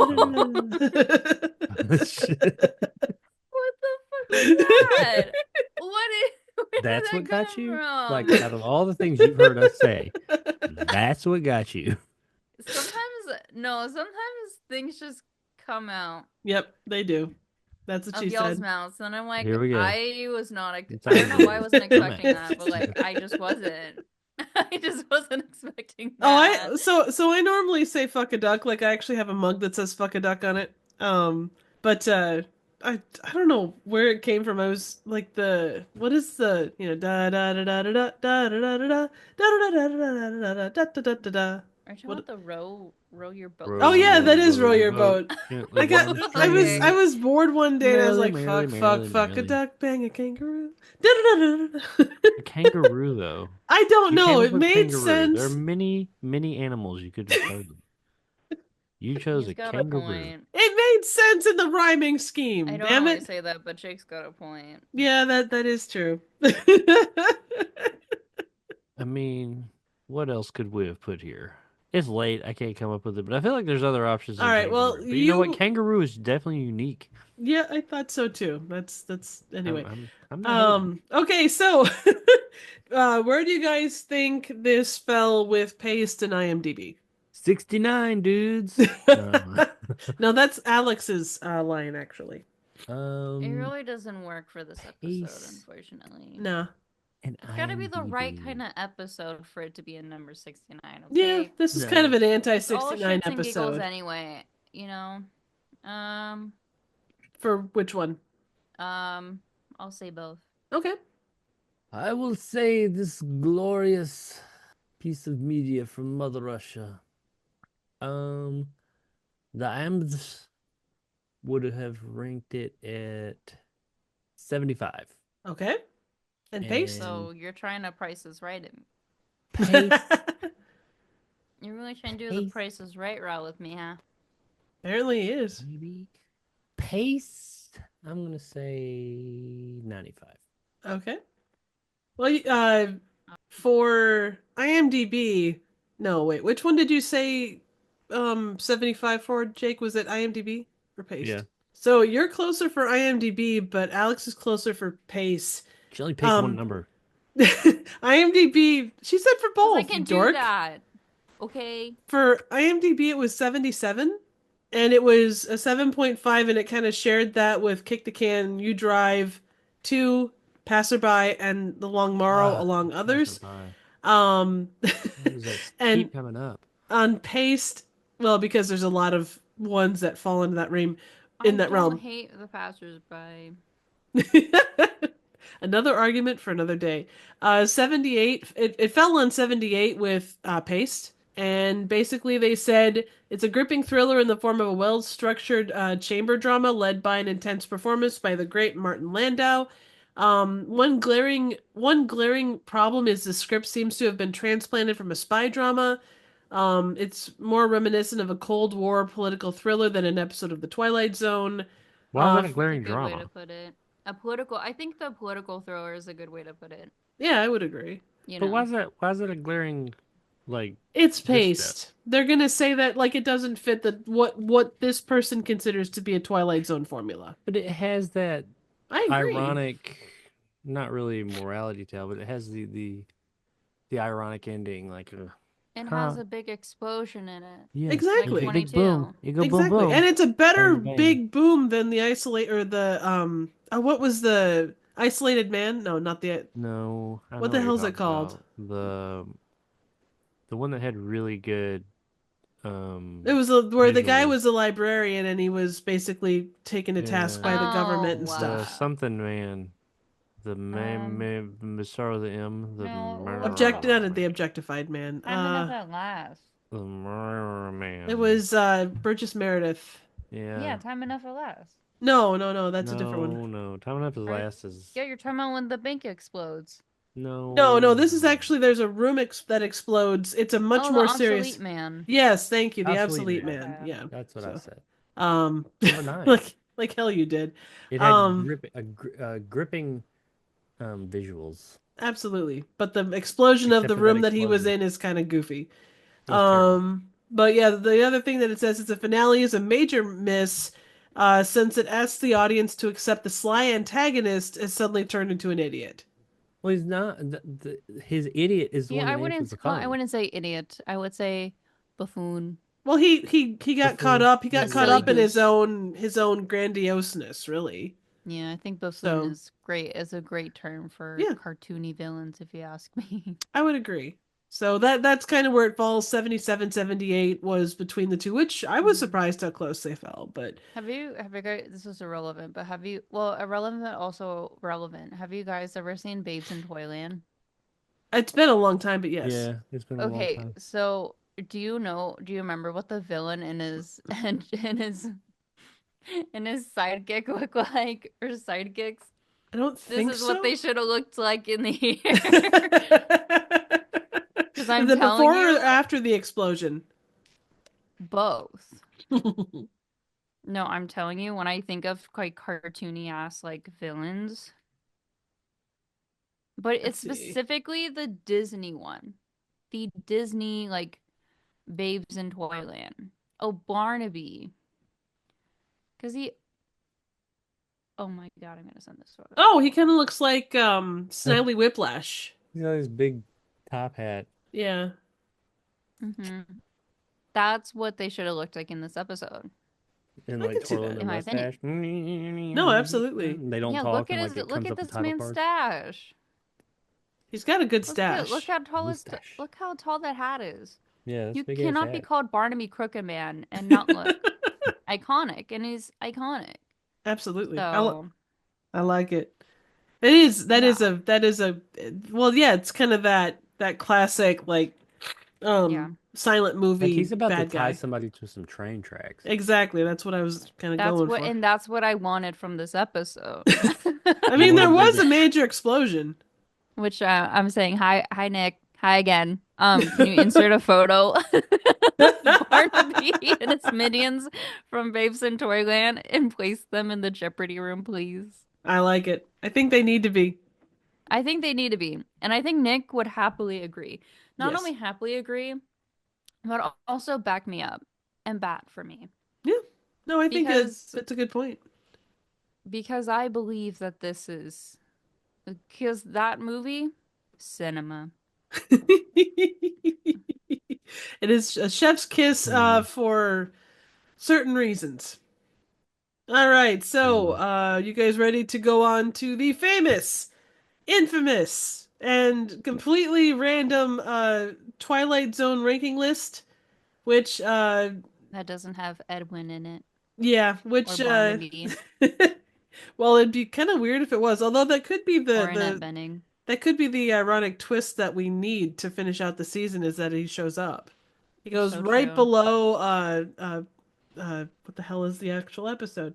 the fuck was that? Where That's did what that got come you? from? Like, out of all the things you've heard us say, that's what got you. Sometimes things just come out Yep, they do. That's what of she y'all's said. mouths, and I'm like, Here we go. I was not. It's I don't know why I wasn't Come expecting on. that, but like, I just wasn't. I just wasn't expecting Oh, that. so I normally say fuck a duck. Like I actually have a mug that says fuck a duck on it. But I don't know where it came from. I was like what is the da da da da da da da da da da da da da da da da da da da. Aren't you about the row your boat? Oh yeah, that is row your boat. Gently I got Okay. I was bored one day and I was Merrily, like merrily, fuck merrily, fuck a merrily. duck bang a kangaroo. Da da da da da. A kangaroo, though. I don't You know. came It up with made kangaroo. sense. There are many, many animals you could have chosen. You chose He's a got kangaroo. a point. It made sense in the rhyming scheme. I don't Damn always it. say that, but Jake's got a point. Yeah, that is true. I mean, what else could we have put here? It's late. I can't come up with it, but I feel like there's other options. All than right, kangaroo. well, But you know what? you- Kangaroo is definitely unique. Yeah, I thought so too. That's anyway. I'm not hating. Okay, so where do you guys think this fell with paste and IMDb? 69 dudes. No, that's Alex's line actually. It really doesn't work for this episode, Pace. unfortunately. No. And It's got to be the right IMDb. kind of episode for it to be in number 69. Okay? Yeah, this is kind of an It's all anti-69 shits and giggles episode. anyway. You know. For which one? I'll say both. Okay. I will say this glorious piece of media from Mother Russia. The AMDs would have ranked it at 75. Okay. And paste? So you're trying to Price is Right it. Pace. You're really trying to do the Price is Right route with me, huh? Apparently he is. Maybe. Pace, I'm going to say 95. Okay. Well, for IMDb, no, wait, which one did you say 75 for, Jake? Was it IMDb or Paste? Yeah. So you're closer for IMDb, but Alex is closer for Pace. She only picked one number. IMDb, she said for both, I can do dork. that. Okay. For IMDb, it was 77, and it was a 7.5, and it kind of shared that with Kick the Can, You Drive, 2, Passerby, and The Long Morrow, along others. And And keep coming up. on Paste, well, because there's a lot of ones that fall into that realm. I don't hate the passersby. Another argument for another day. 78, it fell on 78 with Paste. And basically they said it's a gripping thriller in the form of a well-structured chamber drama led by an intense performance by the great Martin Landau. One glaring problem is the script seems to have been transplanted from a spy drama. It's more reminiscent of a Cold War political thriller than an episode of The Twilight Zone. Why is that a glaring That's a good way drama? to put it. I think the political thriller is a good way to put it. Yeah, I would agree. You But know. why is it a glaring, like... It's this Paste. stuff? They're gonna say that like it doesn't fit what this person considers to be a Twilight Zone formula. But it has that I agree. ironic, not really morality tale, but it has the ironic ending, like... It has a big explosion in it. yes, Exactly. like a big 22. boom. You go boom, Exactly. boom. And it's a better Bang, bang. big boom than the isolate or the what was the Isolated Man? No, not the No. I What know the hell's you're it called? talking about. The one that had really good It was where the guy visuals. was a librarian and he was basically taken to task by the government and Oh, stuff. something man. The start with the M. The no, The objectified man. that last. The man. It was Burgess Meredith. Yeah. Yeah, Time Enough at Last. No, that's a different one. No, Time Enough is Right. Last is... Yeah, you're talking about when the bank explodes. No, this is actually there's a room that explodes. It's a much Oh, the more obsolete serious. man. Yes, thank you, the Obsolete obsolete Man. man. Okay. Yeah. That's what I So, said. um, Number 9. like hell you did. It had Um, gripping visuals. absolutely. But the explosion of Except the for that room that he was explosion. in is kind of goofy. It was terrible. But yeah, the other thing that it says is the finale is a major miss, since it asks the audience to accept the sly antagonist is suddenly turned into an idiot. Well, he's not. His idiot is the Yeah, one that answers the I phone. wouldn't say idiot. I would say buffoon. Well, he got caught Buffoon. up. He Yeah, got A you're caught silly right. up in goose. his own grandioseness, really. Yeah, I think buffoon So, is great. Is a great term for yeah, cartoony villains, if you ask me. I would agree. So that's kind of where it falls. 77, 78 was between the two, which I was Mhm. surprised how close they fell. But Have you guys, this is irrelevant, but have you, well, irrelevant, but also relevant. Have you guys ever seen Babes in Toyland? it's been a long time, but yes. Yeah, it's been a long Okay, time. so do you remember what the villain and his and his sidekick look like, or sidekicks? I don't This think is what so. they should have looked like in the Is air. Because I'm it telling before or you, after the explosion? both. No, I'm telling you, when I think of quite cartoony ass like villains, but Let's it's see. specifically the Disney one. The Disney like Babes in Toyland. Oh, Barnaby. Because he, oh my God, I'm gonna send this photo. Oh, he kind of looks like Snidely Whiplash. He's got his big top hat. Yeah, Mm-hmm. That's what they should have looked like in this episode, And I like can see twirling that. their in my opinion. mustache. No, absolutely. They don't Yeah, talk and like it look comes at up in this title man's cards. stash. He's got a good Look stash. how tall Mustache. look how tall that hat is. Yeah, that's You a big ass cannot be hat. called Barnaby Crooked Man and not look iconic, and he's iconic. Absolutely. So I like it. It is yeah, that is a well, yeah, it's kind of that classic like yeah. silent Like movie he's about to bad tie guy. somebody to some train tracks. Exactly. That's what I was kind of going for. That's what I wanted from this episode. I You mean, there wanted them was to. a major explosion. Which I'm saying hi Nick, hi again. Can you insert a photo of Barnaby and his minions from Babes in Toyland and place them in the Jeopardy room, please? I like it. I think they need to be. I think they need to be, and I think Nick would happily agree. Not Yes. only happily agree, but also back me up and bat for me Yeah. No, I think because it's a good point. I believe that this is because that movie cinema. It is a chef's kiss Cinema. for certain reasons. All right, so Cinema. you guys ready to go on to the famous, infamous, and completely random Twilight Zone ranking list, which That doesn't have Edwin in it yeah, or which Barnaby well, it'd be kind of weird if it was, although that could be or Annette Bening. that could be the ironic twist that we need to finish out the season is that he shows up. He goes So right true. below what the hell is the actual episode?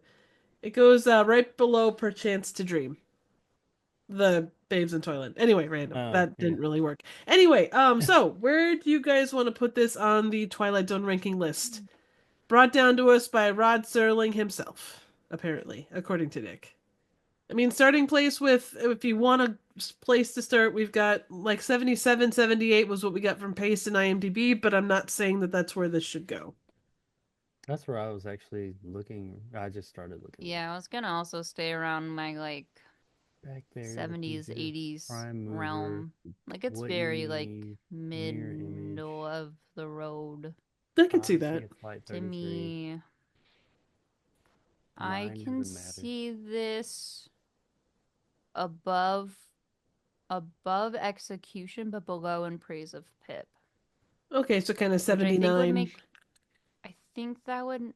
It goes right below Perchance to Dream. The Babes in Toyland. Anyway, random. Oh, That yeah. didn't really work. Anyway, so where do you guys want to put this on the Twilight Zone ranking list? Brought down to us by Rod Serling himself, apparently, according to Nick. I mean, starting place with, if you want a place to start, we've got like 77, 78 was what we got from Pace and IMDb, but I'm not saying that that's where this should go. That's where I was actually looking. I just started looking. Yeah, I was gonna also stay around my like Back there. 70s, 80s Prime mover. realm. Like it's What very you like need, mirror image. middle of the road I can see Odyssey that. of Flight to 33. me. I Line can doesn't matter. see this above execution but below in praise of Pip. Okay, so kind of Which I think would 79. make I think that would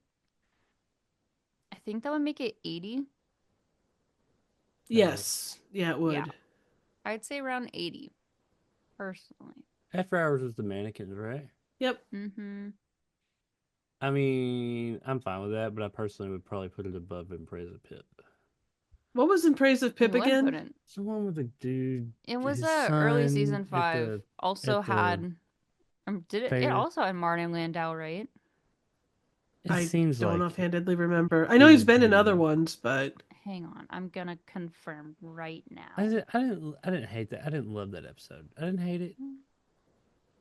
make it 80. Yes. Yeah, it would. Yeah. I'd say around 80 personally. After Hours was the mannequins, right? Yep. Mm-hmm. I mean, I'm fine with that, but I personally would probably put it above In Praise of Pip. What was In Praise of Pip Who again? couldn't? It's the one with the dude. It was his early son season at 5. the Also at the had did it fair. also had Martin Landau, right? It I seems don't like offhandedly remember. I know he he's would been in be. other ones, but Hang on, I'm gonna confirm right now. I didn't hate that. I didn't love that episode. I didn't hate it.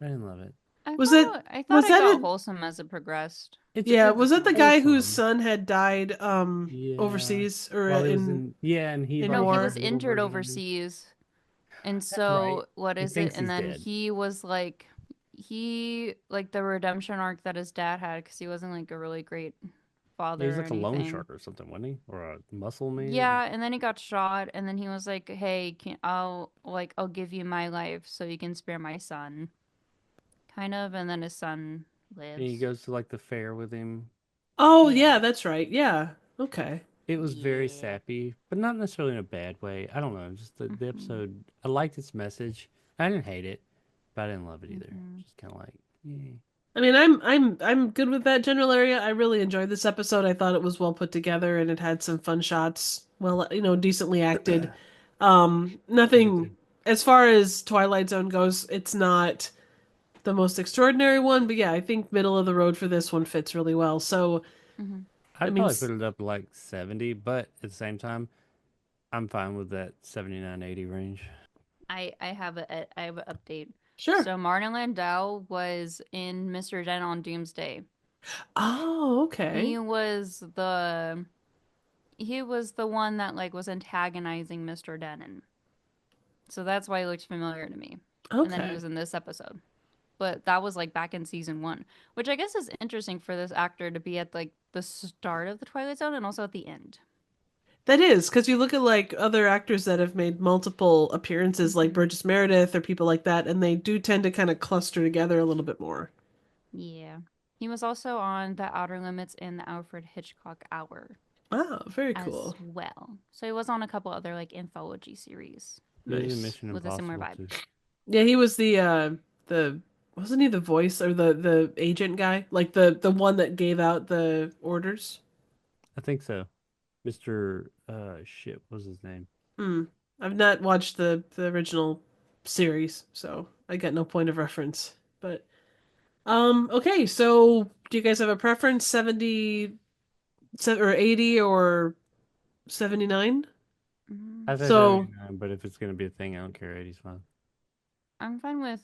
I didn't love it. was it I thought was it that got it? wholesome as it progressed. Yeah, was that the guy whose wholesome. son had died Yeah. overseas or While he was in and he in like No, he had war? a was little injured version of him. overseas. And That's right. so what He is it? thinks And he's then dead. he was like he like the redemption arc that his dad had because he wasn't like a really great father He was or like a loan anything. shark or something, wasn't he? Or a muscle man? Yeah, and then he got shot, and then he was like, "Hey, I'll give you my life so you can spare my son." Kind of, and then his son And he lives. goes to like the fair with him. Oh Yeah. yeah, that's right. Yeah. Okay. It was very Yeah. sappy, but not necessarily in a bad way. I don't know. Just the Mhm. episode. I liked its message. I didn't hate it, but I didn't love it either. Mhm. Just kind of like, yeah. I mean, I'm good with that general area. I really enjoyed this episode. I thought it was well put together and it had some fun shots. Well, decently acted. I did too. Nothing as far as Twilight Zone goes, it's not the most extraordinary one, but yeah, I think middle of the road for this one fits really well. So, Mhm. I I'd mean, probably put it up like 70, but at the same time, I'm fine with that 79-80 range. I have an update. sure. So Martin Landau was in Mr. Den on Doomsday. Oh, okay. He was the one that like was antagonizing Mr. Denon. So that's why he looked familiar to me. And then he Okay. was in this episode. But that was like back in season 1, which I guess is interesting for this actor to be at like the start of the Twilight Zone and also at the end. That is, because you look at like other actors that have made multiple appearances, like Mhm. Burgess Meredith or people like that, and they do tend to kind of cluster together a little bit more. Yeah. He was also on The Outer Limits in the Alfred Hitchcock Hour Oh, very as cool. well. So he was on a couple other like anthology series He was in Nice. Mission with a similar Impossible vibe. too. Yeah, he was the wasn't he the voice or the agent guy? Like the one that gave out the orders? I think so. Mr. Shit, what was his name? Hmm. I've not watched the original series, so I got no point of reference. But okay, so do you guys have a preference? 70 or 80 or 79? Mhm. I say So 79, but if it's gonna be a thing, I don't care. 80's fine. I'm fine with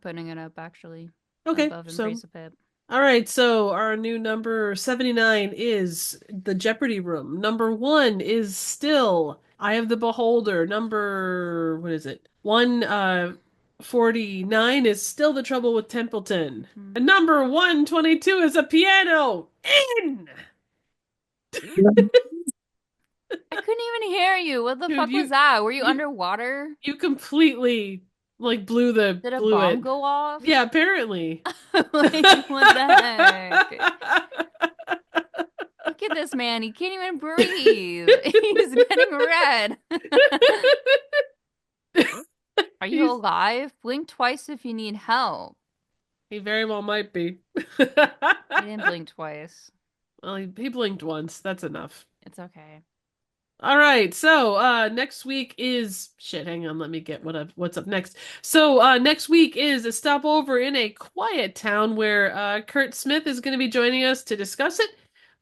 putting it up actually okay, above so Embrace of Pip. all right, so our new number 79 is the Jeopardy Room. Number 1 is still Eye of the Beholder. Number, what is it? 149 is still The Trouble with Templeton. Mhm. And number 122 is a piano. In! I couldn't even hear you. What the Dude, fuck you- was that? Were you you- underwater? You completely like blew Did a blew bomb it. go off? Yeah, apparently. Like, what the heck? Look at this man. He can't even breathe. He's getting red. Are you He's- alive? Blink twice if you need help. He very well might be. He didn't blink twice. Well, he blinked once. That's enough. It's okay. All right. So, next week is shit. Hang on. Let me get what's up next. So, next week is a stopover in a quiet town where Kurt Smith is going to be joining us to discuss it.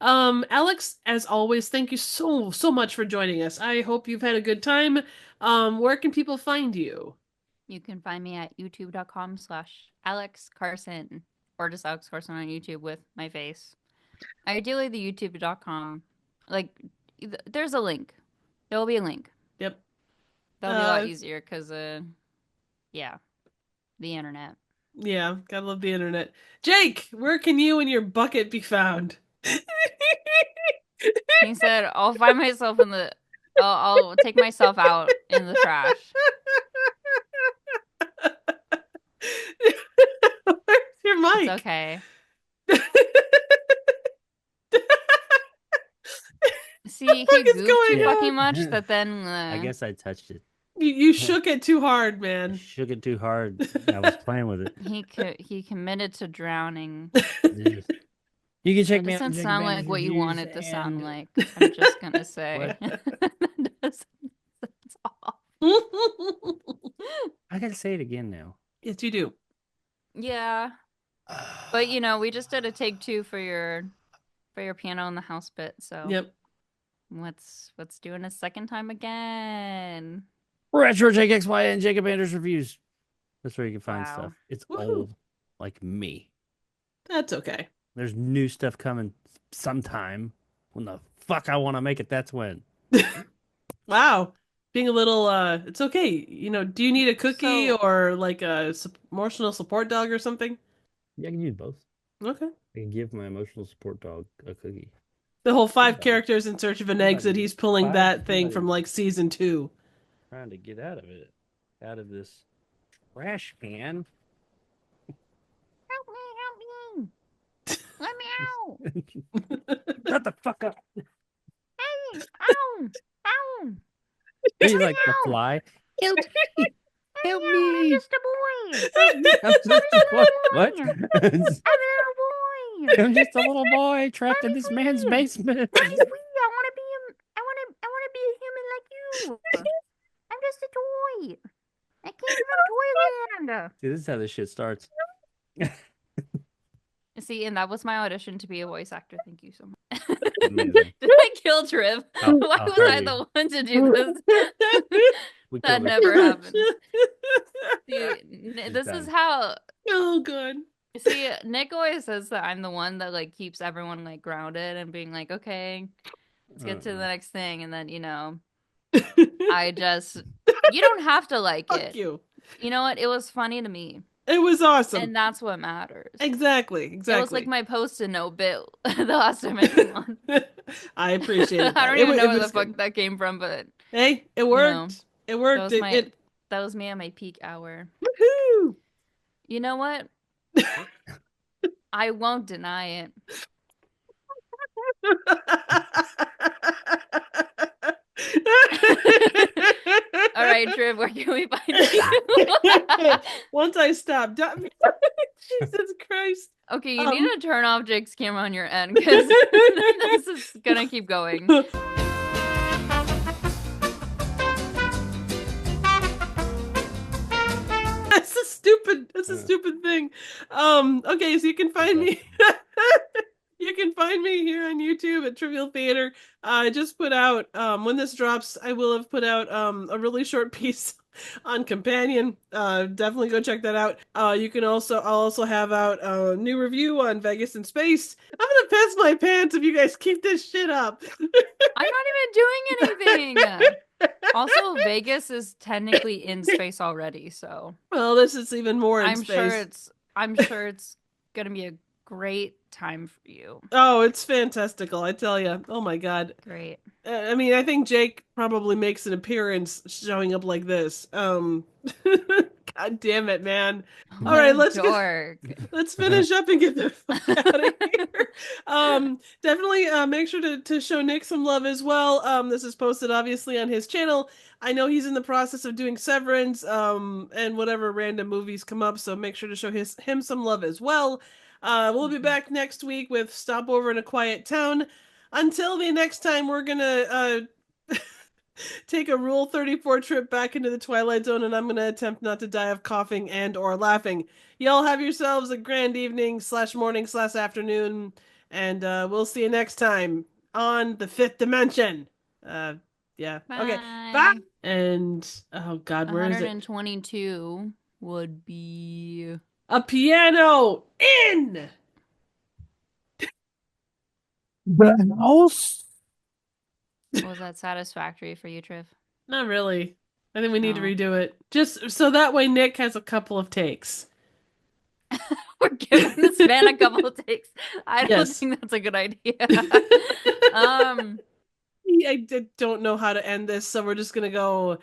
Alex, as always, thank you so much for joining us. I hope you've had a good time. Where can people find you? You can find me at youtube.com/Alex Carson or just Alex Carson on YouTube with my face. Ideally, the youtube.com. Like, there's a link. There will be a link. Yep. That'll be a lot easier because, yeah, the internet. Yeah, gotta love the internet. Jake, where can you and your bucket be found? He said, "I'll find myself in the. I'll take myself out in the trash." Where's your mic? It's okay. See, he fuck is goofed going too fucking on? much that then. I guess I touched it. You shook it too hard, I man. shook it too hard. I was playing with it. He committed to drowning. Yes. You can check It me out. doesn't Jake sound Banner's like what you reviews want it to sound and- like. I'm just gonna say. That's all. I gotta say it again now. Yes, you do. Yeah. But we just did a take 2 for your piano in the house bit, so Yep. let's do it a second time again. Retro JXY and Jacob Anders reviews. That's where you can find Wow. stuff. It's Woohoo. old, like me. That's okay. There's new stuff coming sometime. When the fuck I want to make it, that's when. Wow. Being a little, it's okay. Do you need a cookie So- or like a emotional support dog or something? Yeah, I can use both. Okay. I can give my emotional support dog a cookie. The whole 5 Somebody- characters in search of an exit. He's pulling Five? that thing from Somebody- like season 2. Trying to get out of it, out of this trash can. Help me! Let me out! Shut the fuck up. Hey! Ow! Ow! He's like the fly. Help me! Help I'm me! just a boy! I'm just a boy. What? I'm a little boy! I'm just a little boy trapped in this man's basement. Let me free! I wanna be a human like you! I'm just a toy! I came from Toyland! See, this is how this shit starts. See, and that was my audition to be a voice actor. Thank you so much. Amazing. Did I kill Triv? I'll- Why I'll was hurt I you. the one to do this? We That killed it. never happens. See, She's this is done. how. Oh, good. See, Nick always says that I'm the one that like keeps everyone like grounded and being like, okay, let's get to the next thing, and then I just you don't have to like Fuck it. you. You know what? It was funny to me, It was awesome. and that's what matters. Exactly. It was like Exactly. my post-it note bit the last time I came on. I appreciate it. I don't It even wa- know it where the was fuck good. that came from, but Hey, it worked. It that worked. was that was me at my peak hour. Woohoo! You know what? I won't deny it. All right, Triv, where can we find you? Once I stop, Jesus Christ. Okay, you need to turn off Jake's camera on your end because this is gonna keep going. That's a stupid thing. Okay, so you can find me. You can find me here on YouTube at Trivial Theater. I just put out, when this drops, I will have put out a really short piece on Companion. Definitely go check that out. I'll also have out a new review on Vegas in Space. I'm gonna piss my pants if you guys keep this shit up. I'm not even doing anything. Also, Vegas is technically in space already, so Well, this is even more in space. I'm sure it's gonna be a great time for you. Oh, it's fantastical, I tell you. Oh my God. Great. I mean, I think Jake probably makes an appearance showing up like this. God damn it, man. All right, let's finish up and get the fuck out of here. Definitely make sure to show Nick some love as well. This is posted obviously on his channel. I know he's in the process of doing Severance, and whatever random movies come up, so make sure to show him some love as well. We'll be back next week with Stopover in a Quiet Town. Until the next time, we're gonna take a Rule 34 trip back into the Twilight Zone, and I'm gonna attempt not to die of coughing and or laughing. Y'all have yourselves a grand evening / morning / afternoon, and we'll see you next time on the 5th dimension. Yeah. Okay. Bye. And oh God, where is it? 122 would be A piano in the house. was that satisfactory for you, Triv? Not really. I think we need to No. redo it. Just so that way Nick has a couple of takes. We're giving this man a couple of takes. I don't Yes. think that's a good idea. I don't know how to end this, so we're just gonna go.